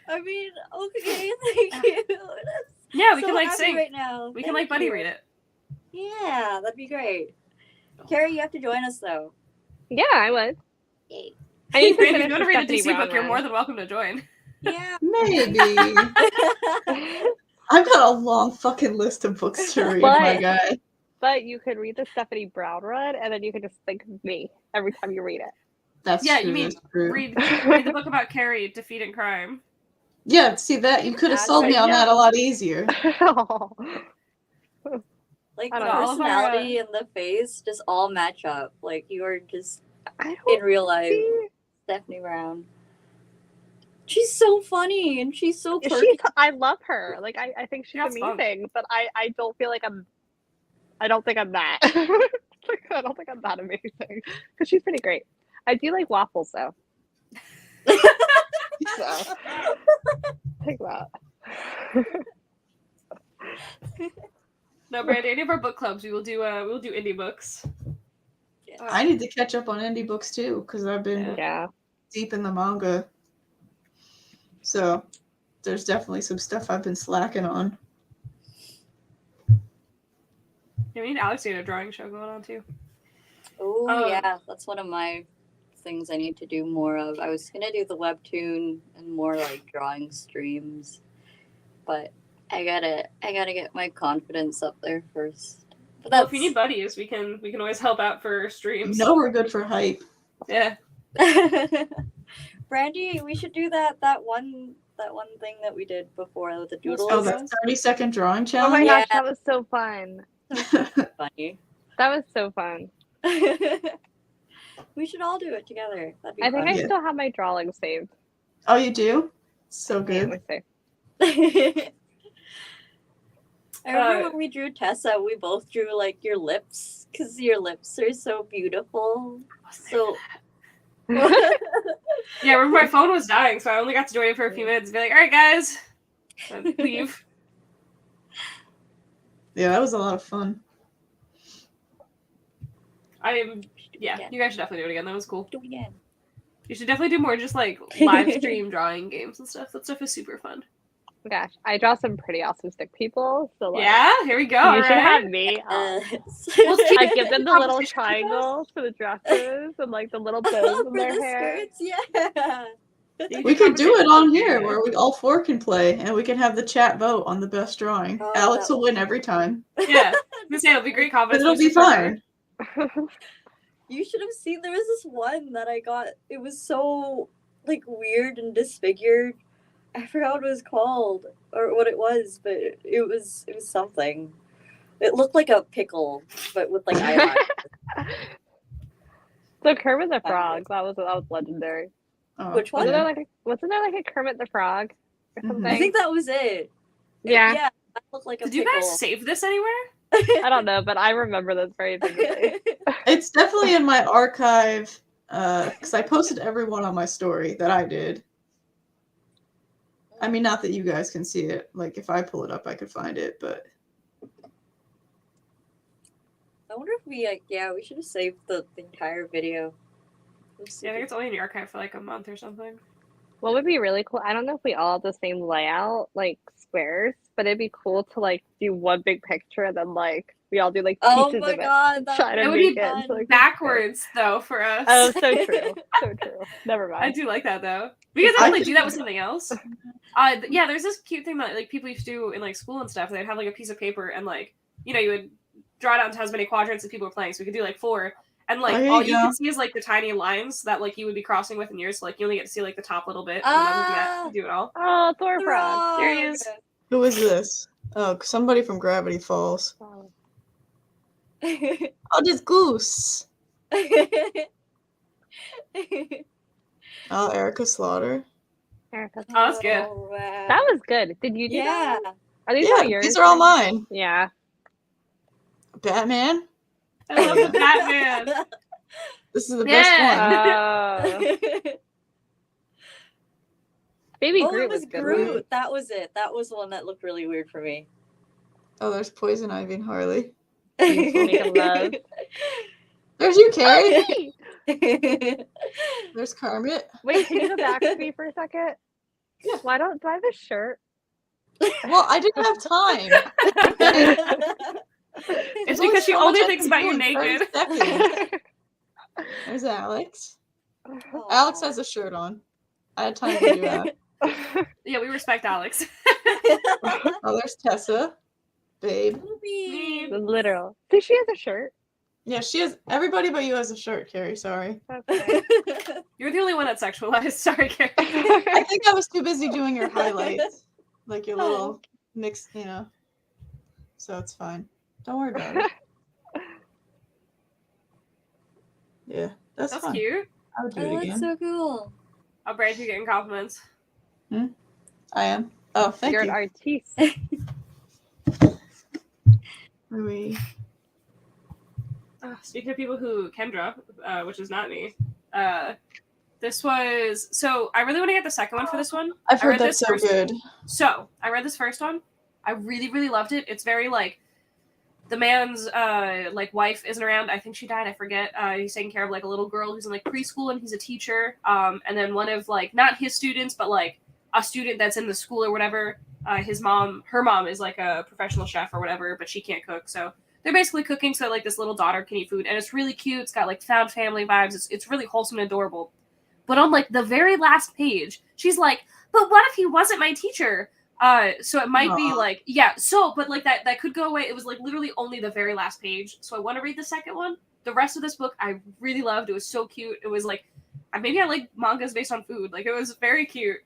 I mean, okay, thank you. That's Yeah, we so can like happy sing. right now. We can Thank like buddy you. read it. Yeah, that'd be great. Keri, you have to join us though. Yeah, I would. Yay. I need to If you finish want to the read the Stephanie DC Brown book, you're run. more than welcome to join. Yeah. Maybe. I've got a long fucking list of books to read, my But- guy. But you could read the Stephanie Brown run, and then you could just think of me every time you read it. That's Yeah, true. you mean that's true. read the book about Carrie defeating crime. Yeah, see that you could have sold me on that a lot easier. Like I the don't know. All of our, personality and the face just all match up. Like you are just I in don't real life, see. Stephanie Brown. She's so funny and she's so She's. quirky. I love her. Like I think she's That's fun. amazing. But I don't feel like I'm. I don't think I'm that. Like, I don't think I'm that amazing because she's pretty great. I do like waffles though. So take that. No, Brandy, any of our book clubs, we will do indie books. I need to catch up on indie books too, because I've been Yeah. deep in the manga. So there's definitely some stuff I've been slacking on. Yeah, we need Alex to get a drawing show going on too. Oh yeah, that's one of my things I need to do more of. I was gonna do the webtoon and more like drawing streams, but I gotta get my confidence up there first. But Well, if you need buddies, we can always help out for You streams. know we're good for hype. Yeah. Brandy, we should do that one thing that we did before with the doodles. Oh, that 30-second drawing Oh my challenge? gosh, that was so fun. Funny. That was so fun. We should all do it together. That'd be I think fun. I still have my drawing saved. Oh, you do? So Let good. me see. I remember when we drew Tessa, we both drew like your lips because your lips are so beautiful. So Yeah, remember my phone was dying, so I only got to join it for a few minutes and be like, all right, guys, and leave. Yeah, that was a lot of fun. Yeah, you guys should definitely do it again. That was cool. do it again. You should definitely do more just like live stream drawing games and stuff. That stuff is super fun. Gosh, I draw some pretty awesome stick people. So like, Yeah, here we go. you All should right. have me. I give them the little triangles for the dresses and like the little bows in For their the hair. skirts, yeah. We could do it on here where we all four can play and we can have the chat vote on the best drawing. Oh, Alex that will win every time. Yeah, I was gonna say it'll be great But confidence. it'll be booster for her. fine. You should have seen. There was this one that I got. It was so like weird and disfigured. I forgot what it was called or what it was, but it was something. It looked like a pickle, but with like eyelashes. So Kermit the Frog, that was legendary. Oh, Which one? Wasn't there like a Kermit the Frog or Mhm. something? I think that was it. Yeah. Yeah, that looked like a Did pickle. you guys save this anywhere? I don't know, but I remember this very vividly. It's definitely in my archive because I posted every one on my story that I did. I mean, not that you guys can see it. Like, if I pull it up, I could find it, but I wonder if we we should have saved the entire video. Yeah, I think it's only in the archive for like a month or something. What would be really cool? I don't know if we all have the same layout, like squares, but it'd be cool to like do one big picture and then like we all do like Oh pieces my of god, it. Try to It would make be it into, like, backwards though for us. Oh, so true. So true. Never I mind. do like that though. We could definitely do that with something else. Yeah, there's this cute thing that like people used to do in like school and stuff. They'd have like a piece of paper and like you would draw it out into as many quadrants as people were playing. So we could do like 4, and like There you all you go. can see is like the tiny lines that like you would be crossing with in yours. So like you only get to see like the top little bit. And then other than that, you do it all. Oh, Thor Frog. There he is. who is this? Oh, somebody from Gravity Falls. Oh. Oh, this Goose. Oh, Erica Slaughter. Erica. Oh, that's good. Oh, wow. That was good. Did you do Yeah. that? Are these Yeah, all yours? these are all mine. Yeah. Batman. I love the Batman. This is the best Yeah. one. Baby Oh, Groot it was good. Groot. That was it. That was the one that looked really weird for me. Oh, there's Poison Ivy and Harley. Making love. There's you, Keri. Yeah. There's Kermit. Wait, can you go back to me for a second? Yeah. Why do I have a shirt? Well, I didn't have time. It's There's because she so much only I thinks can about do you in 30 naked. seconds. There's Alex. Alex has a shirt on. I had time to do that. Yeah, we respect Alex. Oh, there's Tessa. Babe. Literal. So she has a shirt. Yeah, she has. Everybody but you has a shirt, Keri. Sorry. Okay. You're the only one that's sexualized. Sorry, Keri. I think I was too busy doing your highlights, like your little mix, you know. So it's fine. Don't worry about it. Yeah, that's fine. cute. I would do it Oh, again. that's so cool. I'll brand you getting compliments. I am. Oh, thank You're you. an artiste. Speaking of people who can draw, which is not me, this was so. I really want to get the second one for this one. I've I read heard that's this so first- good. So I read this first one. I really, really loved it. It's very like the man's like wife isn't around. I think she died. I forget. He's taking care of like a little girl who's in like preschool, and he's a teacher. And then one of like not his students, but like a student that's in the school or whatever. Her mom is like a professional chef or whatever, but she can't cook. So they're basically cooking so that, like this little daughter can eat food, and it's really cute. It's got like found family vibes. It's really wholesome and adorable. But on like the very last page, she's like, "But what if he wasn't my teacher?" So it might be like, yeah. So, but like that could go away. It was like literally only the very last page. So I want to read the second one. The rest of this book I really loved. It was so cute. It was like, maybe I like mangas based on food. Like it was very cute.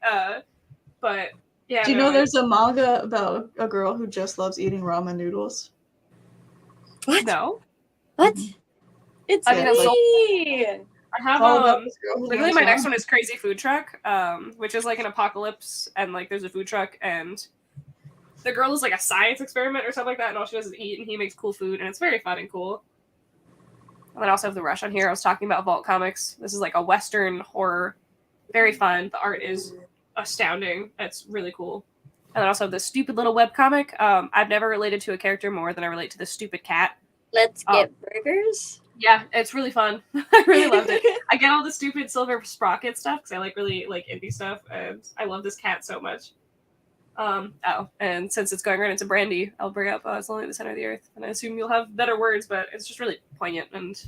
But yeah. Do you know there's a manga about a girl who just loves eating ramen noodles? What? No. What? It's I mean, me. I have All about this girl who literally loves my next ramen. one is Crazy Food Truck, which is like an apocalypse and like there's a food truck and the girl is like a science experiment or something like that, and all she does is eat, and he makes cool food, and it's very fun and cool. And then I also have The Rush on here. I was talking about Vault Comics. This is like a Western horror, very fun. The art is astounding. It's really cool. And then I also have this stupid little webcomic. I've never related to a character more than I relate to this stupid cat. Let's get burgers. Yeah, it's really fun. I really loved it. I get all the stupid Silver Sprocket stuff because I like really like indie stuff, and I love this cat so much. And since it's going right into Brandy, I'll bring up It's Only the Center of the Earth, and I assume you'll have better words, but it's just really poignant and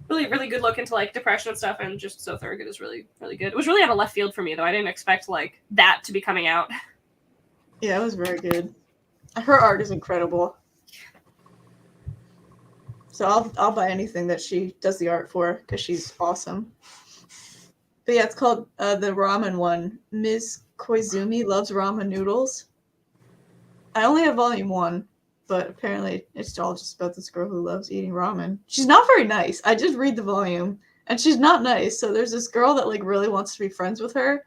really, really good look into like depression and stuff, and just so thorough. It is really, really good. It was really out of left field for me, though. I didn't expect like that to be coming out. Yeah, it was very good. Her art is incredible. So I'll buy anything that she does the art for because she's awesome. But yeah, it's called the ramen one. Ms. Koizumi loves ramen noodles. I only have volume 1, but apparently it's all just about this girl who loves eating ramen. She's not very nice. I just read the volume, and she's not nice. So there's this girl that like really wants to be friends with her.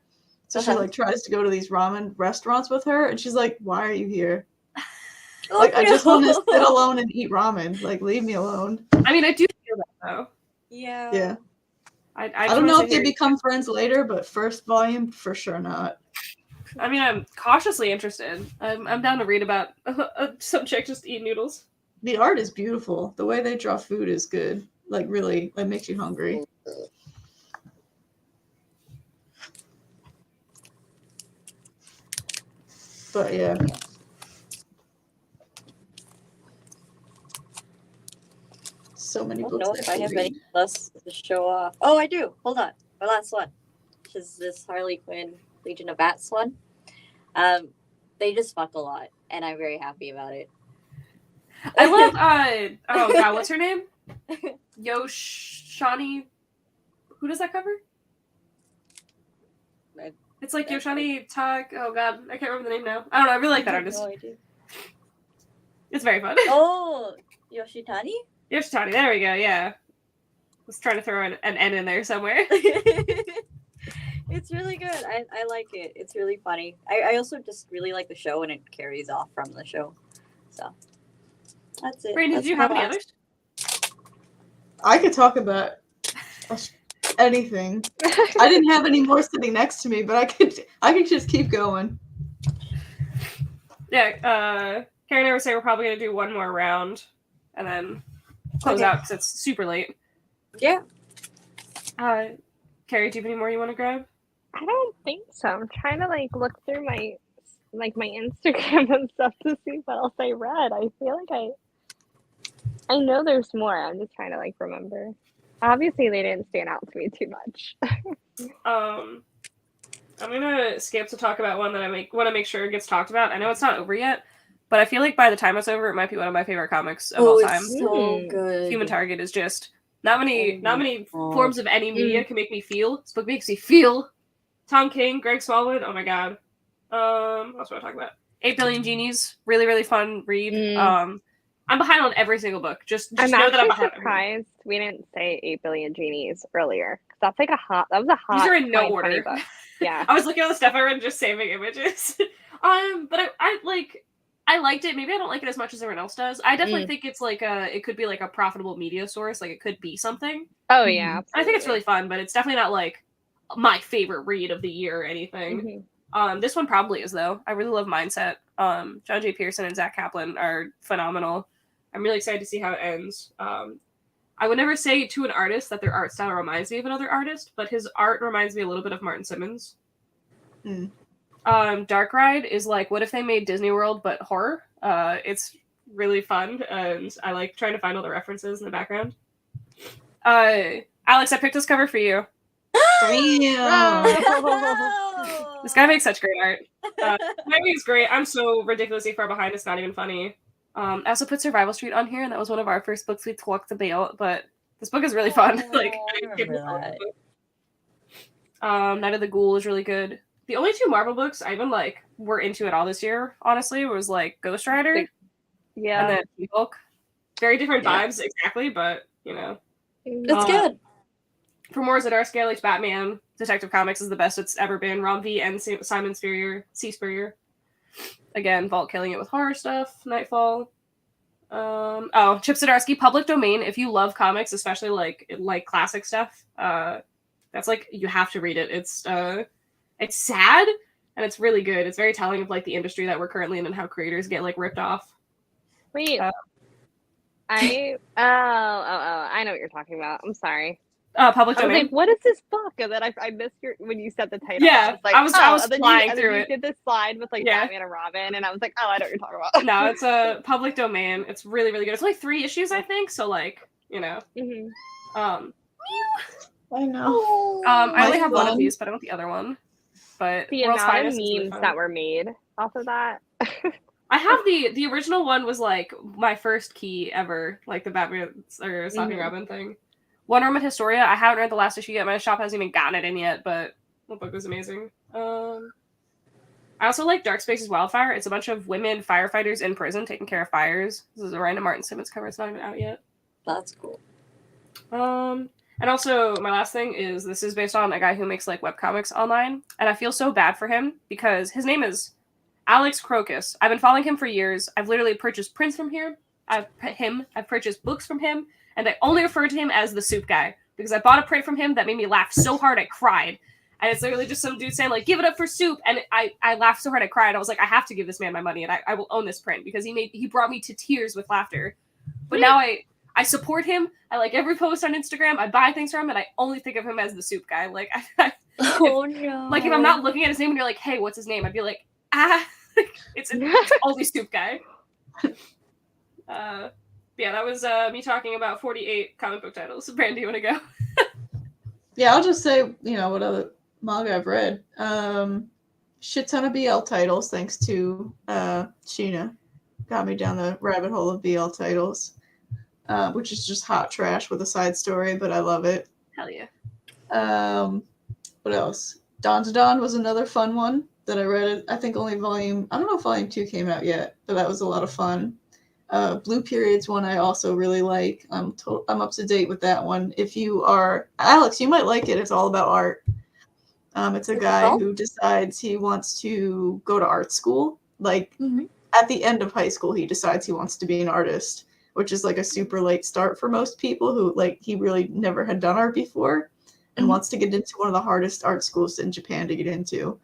So she like tries to go to these ramen restaurants with her, and she's like, "Why are you here? Like, I just want to sit alone and eat ramen. Like, leave me alone." I mean, I do feel that though. Yeah. Yeah. I don't know if they become friends later, but first volume for sure not. I mean, I'm cautiously interested. I'm down to read about some chick just eat noodles. The art is beautiful. The way they draw food is good. Like, really, it makes you hungry. But yeah. So many I books. don't know if I have any less to show off. Oh, I do. Hold on. My last one, which is this Harley Quinn Legion of Bats one. They just fuck a lot, and I'm very happy about it. I love oh god, what's her name? Yoshani. Who does that cover? It's like Yoshani Tak. Oh god, I can't remember the name now. I don't know. I really like that artist. No idea. It's very fun. Oh, Yoshitani? Yoshitani. There we go. Yeah. Was trying to throw an N in there somewhere. It's really good. I like it. It's really funny. I also just really like the show, and it carries off from the show. So that's it. Brandy, did you have any others? I could talk about anything. I didn't have any more sitting next to me, but I could just keep going. Yeah, Keri and I were saying we're probably gonna do one more round and then close out because it's super late. Yeah. Keri, do you have any more you want to grab? I don't think so. I'm trying to like look through my Instagram and stuff to see what else I read. I feel like I know there's more. I'm just trying to like remember. Obviously, they didn't stand out to me too much. I'm gonna skip to talk about one that I want to make sure gets talked about. I know it's not over yet, but I feel like by the time it's over, it might be one of my favorite comics of all time. It's so good. Human Target is just not many forms of any media can make me feel. This book makes me feel. Tom King, Greg Smallwood. Oh my god. What else want to talk about? 8 Billion Genies. Really, really fun read. I'm behind on every single book. Just I'm know that I'm actually behind. surprised we didn't say 8 Billion Genies earlier. That's like that was a hot These are in no 2020 order. book. Yeah. I was looking at the stuff I read and just saving images. But I liked it. Maybe I don't like it as much as everyone else does. I definitely think it's like it could be like a profitable media source. Like it could be something. Oh yeah. I think it's really fun, but it's definitely not like my favorite read of the year or anything. This one probably is though. I really love Mindset. John J. Pearson and Zach Kaplan are phenomenal. I'm really excited to see how it ends. I would never say to an artist that their art style reminds me of another artist, but his art reminds me a little bit of Martin Simmons. Dark Ride is like, what if they made Disney World but horror? It's really fun, and I like trying to find all the references in the background. Alex, I picked this cover for you. This guy makes such great art. Is great. I'm so ridiculously far behind, it's not even funny. I also put Survival Street on here, and that was one of our first books we talked about, but this book is really fun. Like, I remember that. Night of the Ghoul is really good. The only 2 Marvel books I even like were into it all this year, honestly, was like Ghost Rider and then She-Hulk. Very different vibes, exactly, but you know. It's good. For more Zdarsky, I liked Batman. Detective Comics is the best it's ever been. Rom V and Simon Spurrier. Again, Vault killing it with horror stuff. Nightfall. Chip Zdarsky, Public Domain. If you love comics, especially like classic stuff, that's like you have to read it. It's sad and it's really good. It's very telling of like the industry that we're currently in and how creators get like ripped off. Wait. I know what you're talking about. I'm sorry. Public Domain. I was like, what is this book? And then I missed when you said the title. Yeah, I was flying through it. You did this slide with like Batman and Robin, and I was like, oh, I know what you're talking about. No, it's a Public Domain. It's really, really good. It's only 3 issues, I think. So like, you know. I know. I only have one of these, but I want the other one. But the amount of memes that were made off of that. I have the original one was like my first key ever, like the Batman or Stopping Robin thing. Wonder Woman Historia. I haven't read the last issue yet. My shop hasn't even gotten it in yet, but the book was amazing. I also like Dark Spaces Wildfire. It's a bunch of women firefighters in prison taking care of fires. This is a random Martin Simmons cover. It's not even out yet. That's cool. And also my last thing is this is based on a guy who makes like webcomics online, and I feel so bad for him because his name is Alex Crocus. I've been following him for years. I've literally purchased prints from here. I've purchased books from him. And I only refer to him as the soup guy because I bought a print from him that made me laugh so hard I cried. And it's literally just some dude saying like, give it up for soup. And I laughed so hard I cried. I was like, I have to give this man my money and I will own this print because he brought me to tears with laughter. But now I support him. I like every post on Instagram. I buy things from him and I only think of him as the soup guy. Like, no. Like if I'm not looking at his name and you're like, hey, what's his name? I'd be like, it's always soup guy. Yeah, that was me talking about 48 comic book titles. Brandy, you want to go? Yeah, I'll just say, what other manga I've read. Shit ton of BL titles, thanks to Sheena. Got me down the rabbit hole of BL titles, which is just hot trash with a side story, but I love it. Hell yeah. What else? Dawn to Dawn was another fun one that I read. I think only I don't know if volume 2 came out yet, but that was a lot of fun. Blue Period's one I also really like. I'm up to date with that one. If you are Alex, you might like it. It's all about art. It's a guy who decides he wants to go to art school. Like at the end of high school, he decides he wants to be an artist, which is like a super late start for most people who like he really never had done art before and wants to get into one of the hardest art schools in Japan to get into.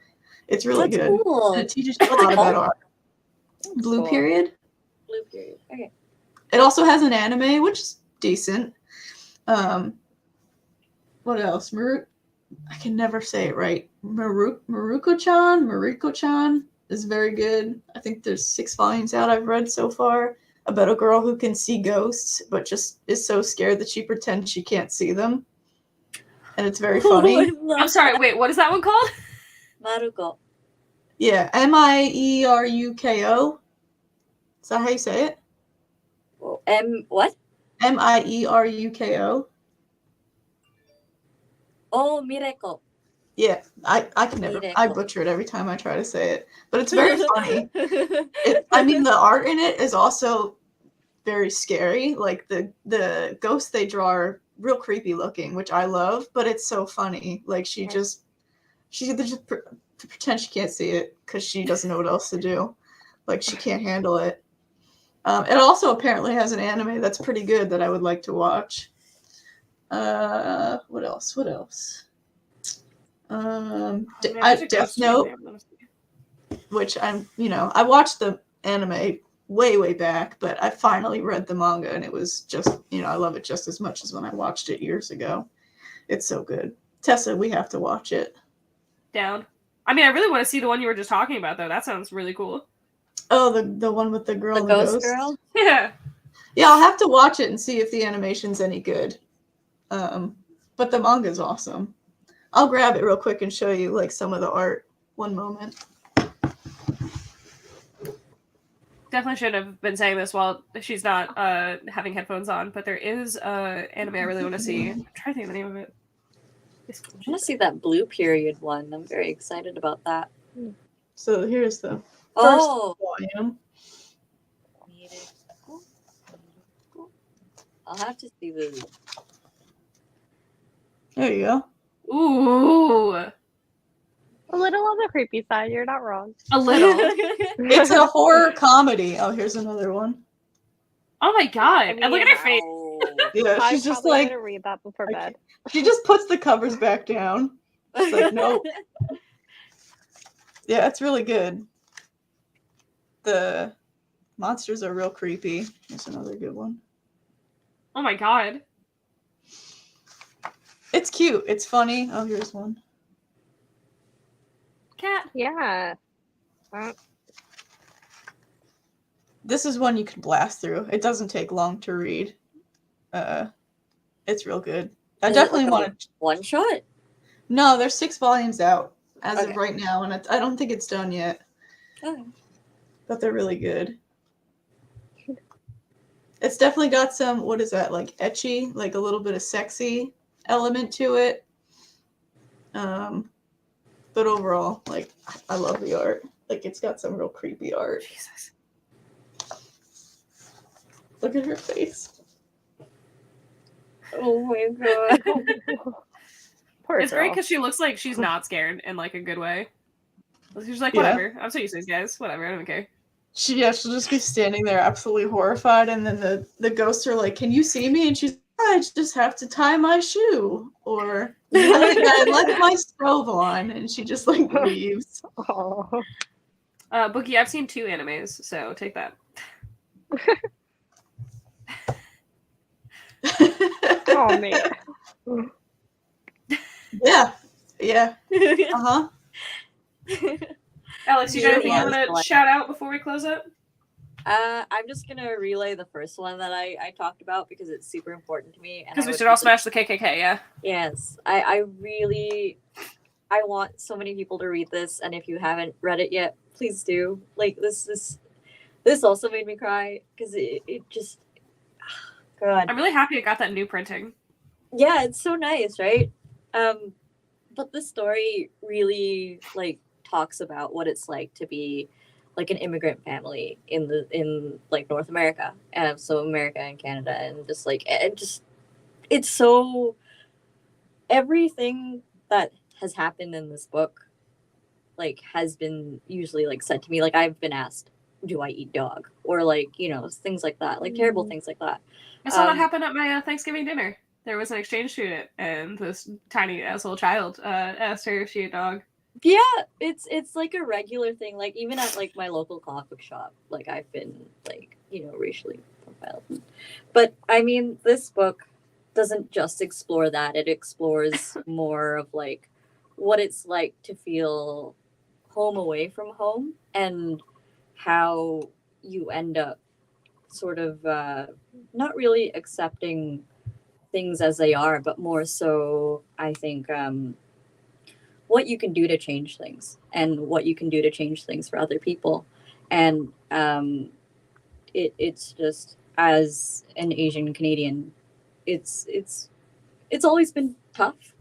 It's really good. Cool. And it teaches you a lot about art. Blue Period. Blue Period. Okay. It also has an anime, which is decent. What else? I can never say it right. Maruko-chan is very good. I think there's 6 volumes out I've read so far about a girl who can see ghosts, but just is so scared that she pretends she can't see them. And it's very funny. I'm sorry, wait, what is that one called? Maruko. Yeah, Mieruko. Is that how you say it? What? Mieruko. Oh, Mireko. Yeah, I can never. I butcher it every time I try to say it, but it's very funny. I mean, the art in it is also very scary. Like the ghosts they draw are real creepy looking, which I love, but it's so funny. Like she just pretend she can't see it because she doesn't know what else to do. Like she can't handle it. It also apparently has an anime that's pretty good that I would like to watch. What else? Death Note, which I watched the anime way back, but I finally read the manga and it was just, I love it just as much as when I watched it years ago. It's so good. Tessa, we have to watch it. Down. I mean, I really want to see the one you were just talking about, though. That sounds really cool. Oh, the one with the girl and the ghost? Girl? Yeah. Yeah, I'll have to watch it and see if the animation's any good. But the manga's awesome. I'll grab it real quick and show you like some of the art. One moment. Definitely should have been saying this while she's not having headphones on, but there is anime I really want to see. I'm trying to think of the name of it. I want to see that Blue Period one. I'm very excited about that. So here's the first volume. I'll have to see the. There you go. Ooh. A little on the creepy side, you're not wrong. A little. It's a horror comedy. Oh, here's another one. Oh my god. And look at her face. Yeah, she's just like gonna read that before bed. She just puts the covers back down. It's like, nope. Yeah, it's really good. The monsters are real creepy. Here's another good one. Oh my god. It's cute. It's funny. Oh, here's one. Cat. Yeah. This is one you can blast through. It doesn't take long to read. It's real good. I definitely want to one shot. No, there's 6 volumes out as of right now, and I don't think it's done yet. Okay. But they're really good. It's definitely got some, what is that, like ecchi, like a little bit of sexy element to it. But overall, like, I love the art. Like, it's got some real creepy art. Jesus. Look at her face. Oh my god. It's great because she looks like she's not scared in like a good way. She's like, whatever. I'm so used to these guys. Whatever. I don't care. She'll just be standing there absolutely horrified, and then the ghosts are like, "Can you see me?" And she's, "I just have to tie my shoe," or "I left my stove on," and she just like leaves. Oh. Bookie, I've seen 2 animes, so take that. Oh man. Yeah. Uh-huh. Alex, you got anything you want to shout out before we close up? I'm just gonna relay the first one that I talked about because it's super important to me. Because we should all smash the KKK, yeah. Yes, I want so many people to read this, and if you haven't read it yet, please do. Like this also made me cry because it just, God. I'm really happy it got that new printing. Yeah, it's so nice, right? But the story really like talks about what it's like to be like an immigrant family in like North America, and so America and Canada, and just like it's so everything that has happened in this book like has been usually like said to me, like I've been asked, do I eat dog, or like things like that, like terrible things like that. I saw that happen at my Thanksgiving dinner. There was an exchange student, and this tiny asshole child asked her if she ate dog. Yeah, it's like a regular thing. Like even at like my local comic book shop, like I've been like racially profiled. But I mean, this book doesn't just explore that. It explores more of like what it's like to feel home away from home, and how you end up sort of not really accepting things as they are, but more so I think what you can do to change things, and what you can do to change things for other people. And it's just, as an Asian Canadian, it's always been tough.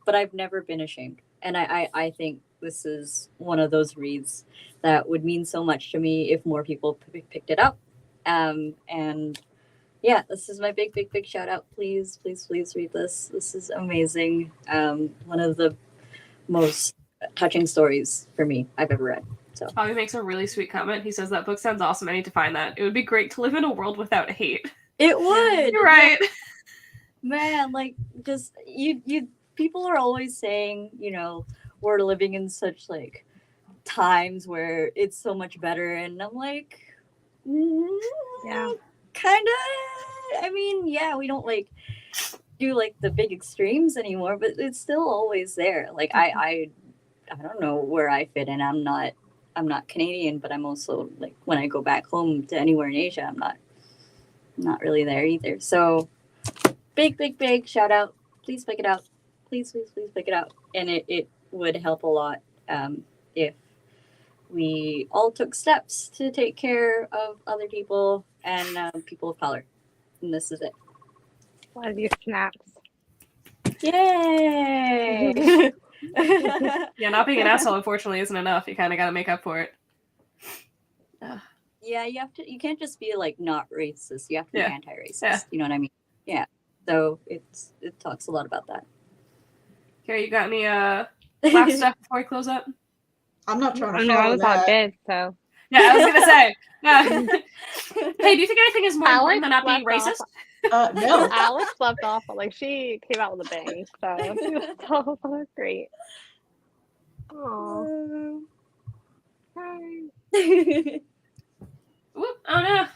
But I've never been ashamed, and I think this is one of those reads that would mean so much to me if more people picked it up. And yeah, this is my big shout out. Please read this. This is amazing. One of the most touching stories for me I've ever read. So Bobby makes a really sweet comment. He says that book sounds awesome. I need to find that. It would be great to live in a world without hate. it would. You're right. Man, like, just you people are always saying, we're living in such like times where it's so much better, and I'm like, Yeah. kind of. I mean, yeah, we don't like do like the big extremes anymore, but it's still always there. Like I don't know where I fit in. I'm not Canadian, but I'm also like, when I go back home to anywhere in Asia, I'm not really there either. So big shout out. Please pick it out. Please pick it out. And it would help a lot if we all took steps to take care of other people and people of color. And this is it. Love you, snaps. Yay! Yeah, not being an asshole, unfortunately, isn't enough. You kind of got to make up for it. Yeah, you can't just be like not racist. You have to be Yeah. anti-racist. Yeah. You know what I mean? Yeah. So it talks a lot about that. Keri, you got any last stuff before we close up? I'm not trying I to know I follow was that. outbid, so. Yeah, I was gonna say. Hey, do you think anything is more important than not being left racist? off- No. Alex left off, but like she came out with a bang, so that was great. Oh, Whoop, oh no.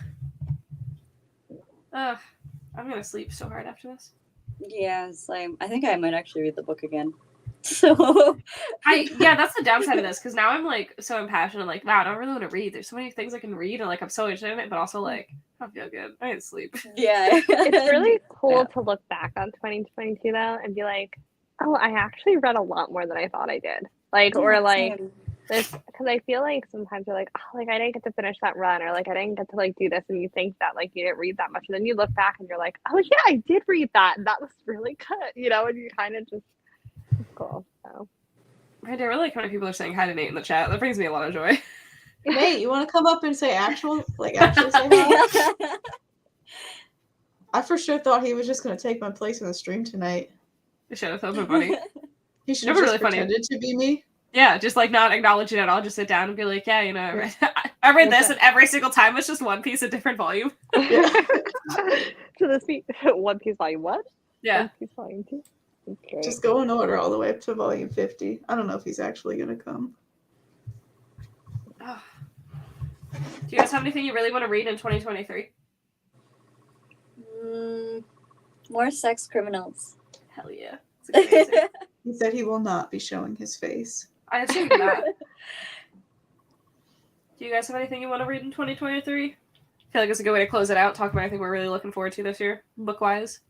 I'm gonna sleep so hard after this. Yeah, same. I think I might actually read the book again. So Yeah, that's the downside of this, because now I'm like so impassioned. I'm like, wow, I don't really want to read. There's so many things I can read, and like I'm so interested in it, but also like I don't feel good. I need to sleep. yeah. it's really cool Yeah. to look back on 2022 though and be like, oh, I actually read a lot more than I thought I did. Like, or like Same. this, because I feel like sometimes you're like, oh, like I didn't get to finish that run, or like I didn't get to like do this, and you think that like you didn't read that much, and then you look back and you're like, oh yeah, I did read that, and that was really good, and you kind of just, it's cool. So Right, I really like when people are saying hi to Nate in the chat. That brings me a lot of joy. Nate, you want to come up and say actually say hi? I for sure thought he was just going to take my place in the stream tonight. I should have thought my buddy. He should Never have just really funny. pretended to be me. Yeah, just like not acknowledge it at all. Just sit down and be like, yeah, I read this, and every single time it's just One Piece, a different volume. Yeah. so this be One Piece Volume what? Yeah. One Piece Volume 2. Okay. Just go in order all the way up to volume 50. I don't know if he's actually going to come. Oh. Do you guys have anything you really want to read in 2023? More sex criminals. Hell yeah. It's amazing. He said he will not be showing his face. I assume that. Do you guys have anything you want to read in 2023? I feel like it's a good way to close it out. Talk about anything we're really looking forward to this year, book-wise.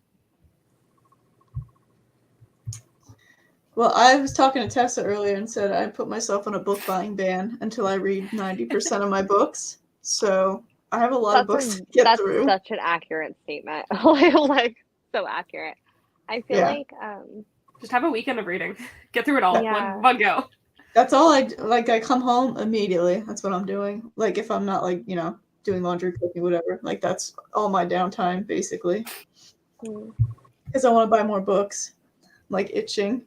Well, I was talking to Tessa earlier and said I put myself on a book buying ban until I read 90% of my books. So I have a lot of books to get that's through. such an accurate statement. like so accurate. I feel Yeah. like Just have a weekend of reading. Get through it all. Yeah. One go. That's all I come home immediately. That's what I'm doing. Like if I'm not doing laundry, cooking, whatever. Like that's all my downtime basically. Because I want to buy more books. Like itching.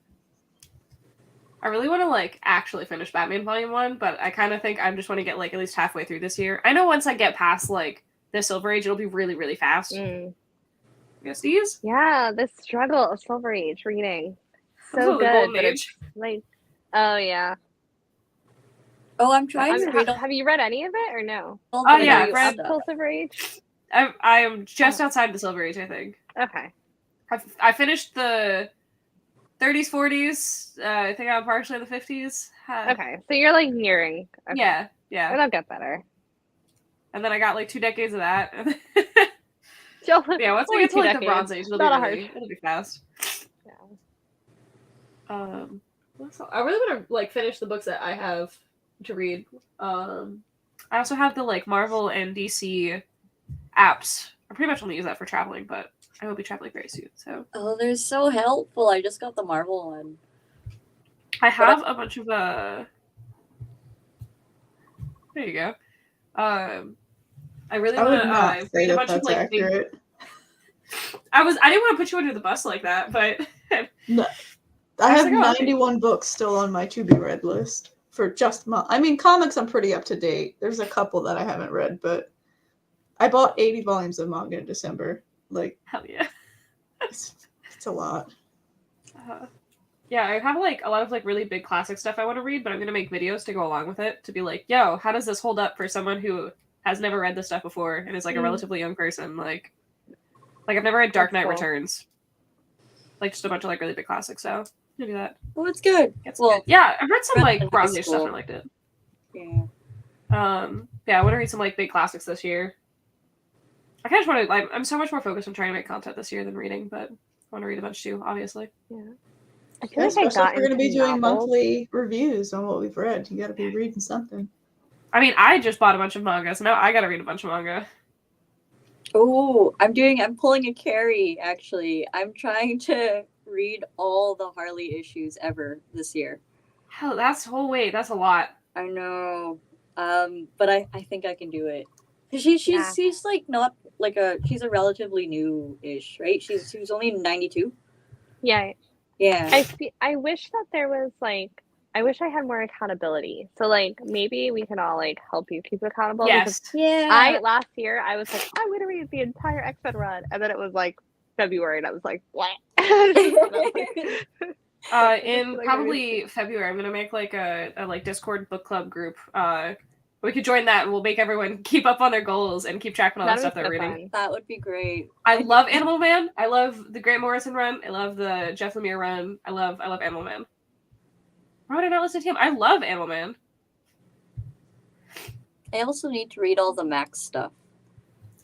I really want to actually finish Batman Volume 1, but I kind of think I just want to get at least halfway through this year. I know once I get past the Silver Age, it'll be really, really fast. Yes, these? Yeah, the struggle of Silver Age reading. So The good. Golden But Age. it's oh yeah. Oh, I'm trying to read have you read any of it or no? all Oh, the yeah, new I've read- stuff. Till Silver Age? I am just outside the Silver Age, I think. Okay. I finished the 30s, 40s. I think I'm partially in the 50s. Okay. So you're nearing. Okay. Yeah. It'll get better. And then I got 2 decades of that. She'll- Yeah, once we only get to 2 the Bronze Age, Not a it'll be fast. Yeah. I really want to finish the books that I have to read. I also have the Marvel and DC apps. I pretty much only use that for traveling, but I will be traveling very soon. So Oh, they're so helpful. I just got the Marvel one. I have a bunch of There you go. I really I want would not to say read a that bunch of that's like big. accurate. I didn't want to put you under the bus like that, but No, I have like, oh, 91 books still on my to be read list for just I mean, comics I'm pretty up to date. There's a couple that I haven't read, but I bought 80 volumes of manga in December. Like, hell yeah. it's a lot. Yeah, I have like a lot of like really big classic stuff I want to read, but I'm gonna make videos to go along with it to be like, yo, how does this hold up for someone who has never read this stuff before and is like a relatively young person? Like I've never read Dark That's Knight cool. Returns. Like just a bunch of like really big classics, so I'm gonna do that. Oh, it's good. It's Well, good. Yeah, I've read some read like in high broad-ish stuff and school. I liked it. Yeah. Yeah, I want to read some like big classics this year. I kind of want to. I'm so much more focused on trying to make content this year than reading, but I want to read a bunch too, obviously. Yeah. I feel like I Especially if got we're going to be into doing novels. monthly reviews on what we've read. You got to be reading something. I mean, I just bought a bunch of manga, so now I gotta read a bunch of manga. Oh, I'm pulling a Keri, actually. I'm trying to read all the Harley issues ever this year. Hell, that's a lot. I know. But I think I can do it. She's like not like she's a relatively new-ish, right? She was only 92. Yeah. Yeah. I wish that there was like, I wish I had more accountability. So like maybe we can all like help you keep accountable. Yes. Yeah. Last year I was like, I'm gonna read the entire X-Men run, and then it was like February, and I was like, what? In probably February, I'm gonna make like a like Discord book club group. We could join that, and we'll make everyone keep up on their goals and keep track on all the stuff they're reading. Fun. That would be great. I love Animal Man. I love the Grant Morrison run. I love the Jeff Lemire run. I love Animal Man. Why would I not listen to him? I love Animal Man. I also need to read all the Max stuff.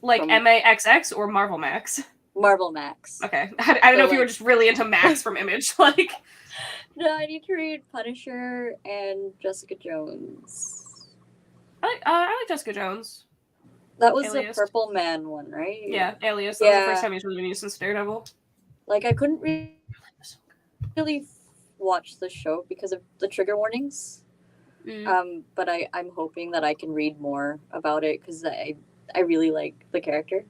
Like From- MAXX or Marvel Max? Marvel Max. Okay. I don't know if you were just really into Max from Image. Like, No, I need to read Punisher and Jessica Jones. I like Jessica Jones. That was Alias. the Purple Man one, right? Yeah, Alias. That was the Yeah. first time he's really been used since Daredevil. Like, I couldn't really watch the show because of the trigger warnings. But I'm hoping that I can read more about it because I really like the character.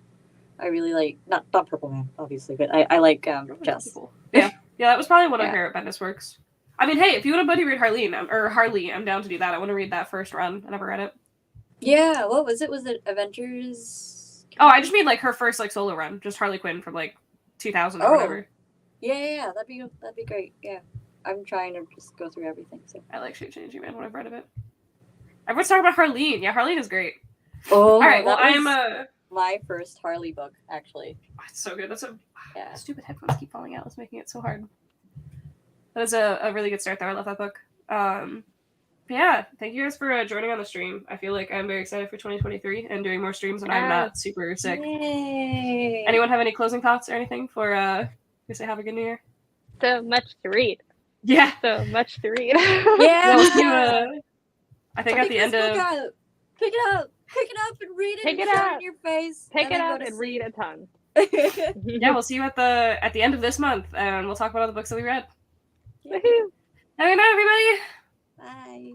I really like not Purple Man, obviously, but I like Jess. Cool. Yeah, that was probably one of Yeah. my favorite Bendis works. I mean, hey, if you want to buddy read Harley, I'm down to do that. I want to read that first run. I never read it. Yeah, what was it? Was it Avengers? Oh, I just mean like her first like solo run, just Harley Quinn from like 2000 or whatever. Yeah, that'd be great. Yeah, I'm trying to just go through everything. So I like Shape Changing Man when I've read of it. Everyone's talking about Harleen. Yeah, Harleen is great. all right, well, that I'm was my first Harley book, actually. It's so good. That's Yeah. Stupid headphones keep falling out. It's making it so hard. That is a really good start, though. I love that book. But yeah, thank you guys for joining on the stream. I feel like I'm very excited for 2023 and doing more streams when I'm not super sick. Yay! Anyone have any closing thoughts or anything for we say have a good new year? So much to read. Yeah. So much to read. Yeah. We'll see, I think at the end of pick it up and read it. Pick and it shove up. in your face. Pick it then up go to and read a ton. sleep. yeah, we'll see you at the end of this month, and we'll talk about all the books that we read. Woohoo! Have a good night, everybody. Bye.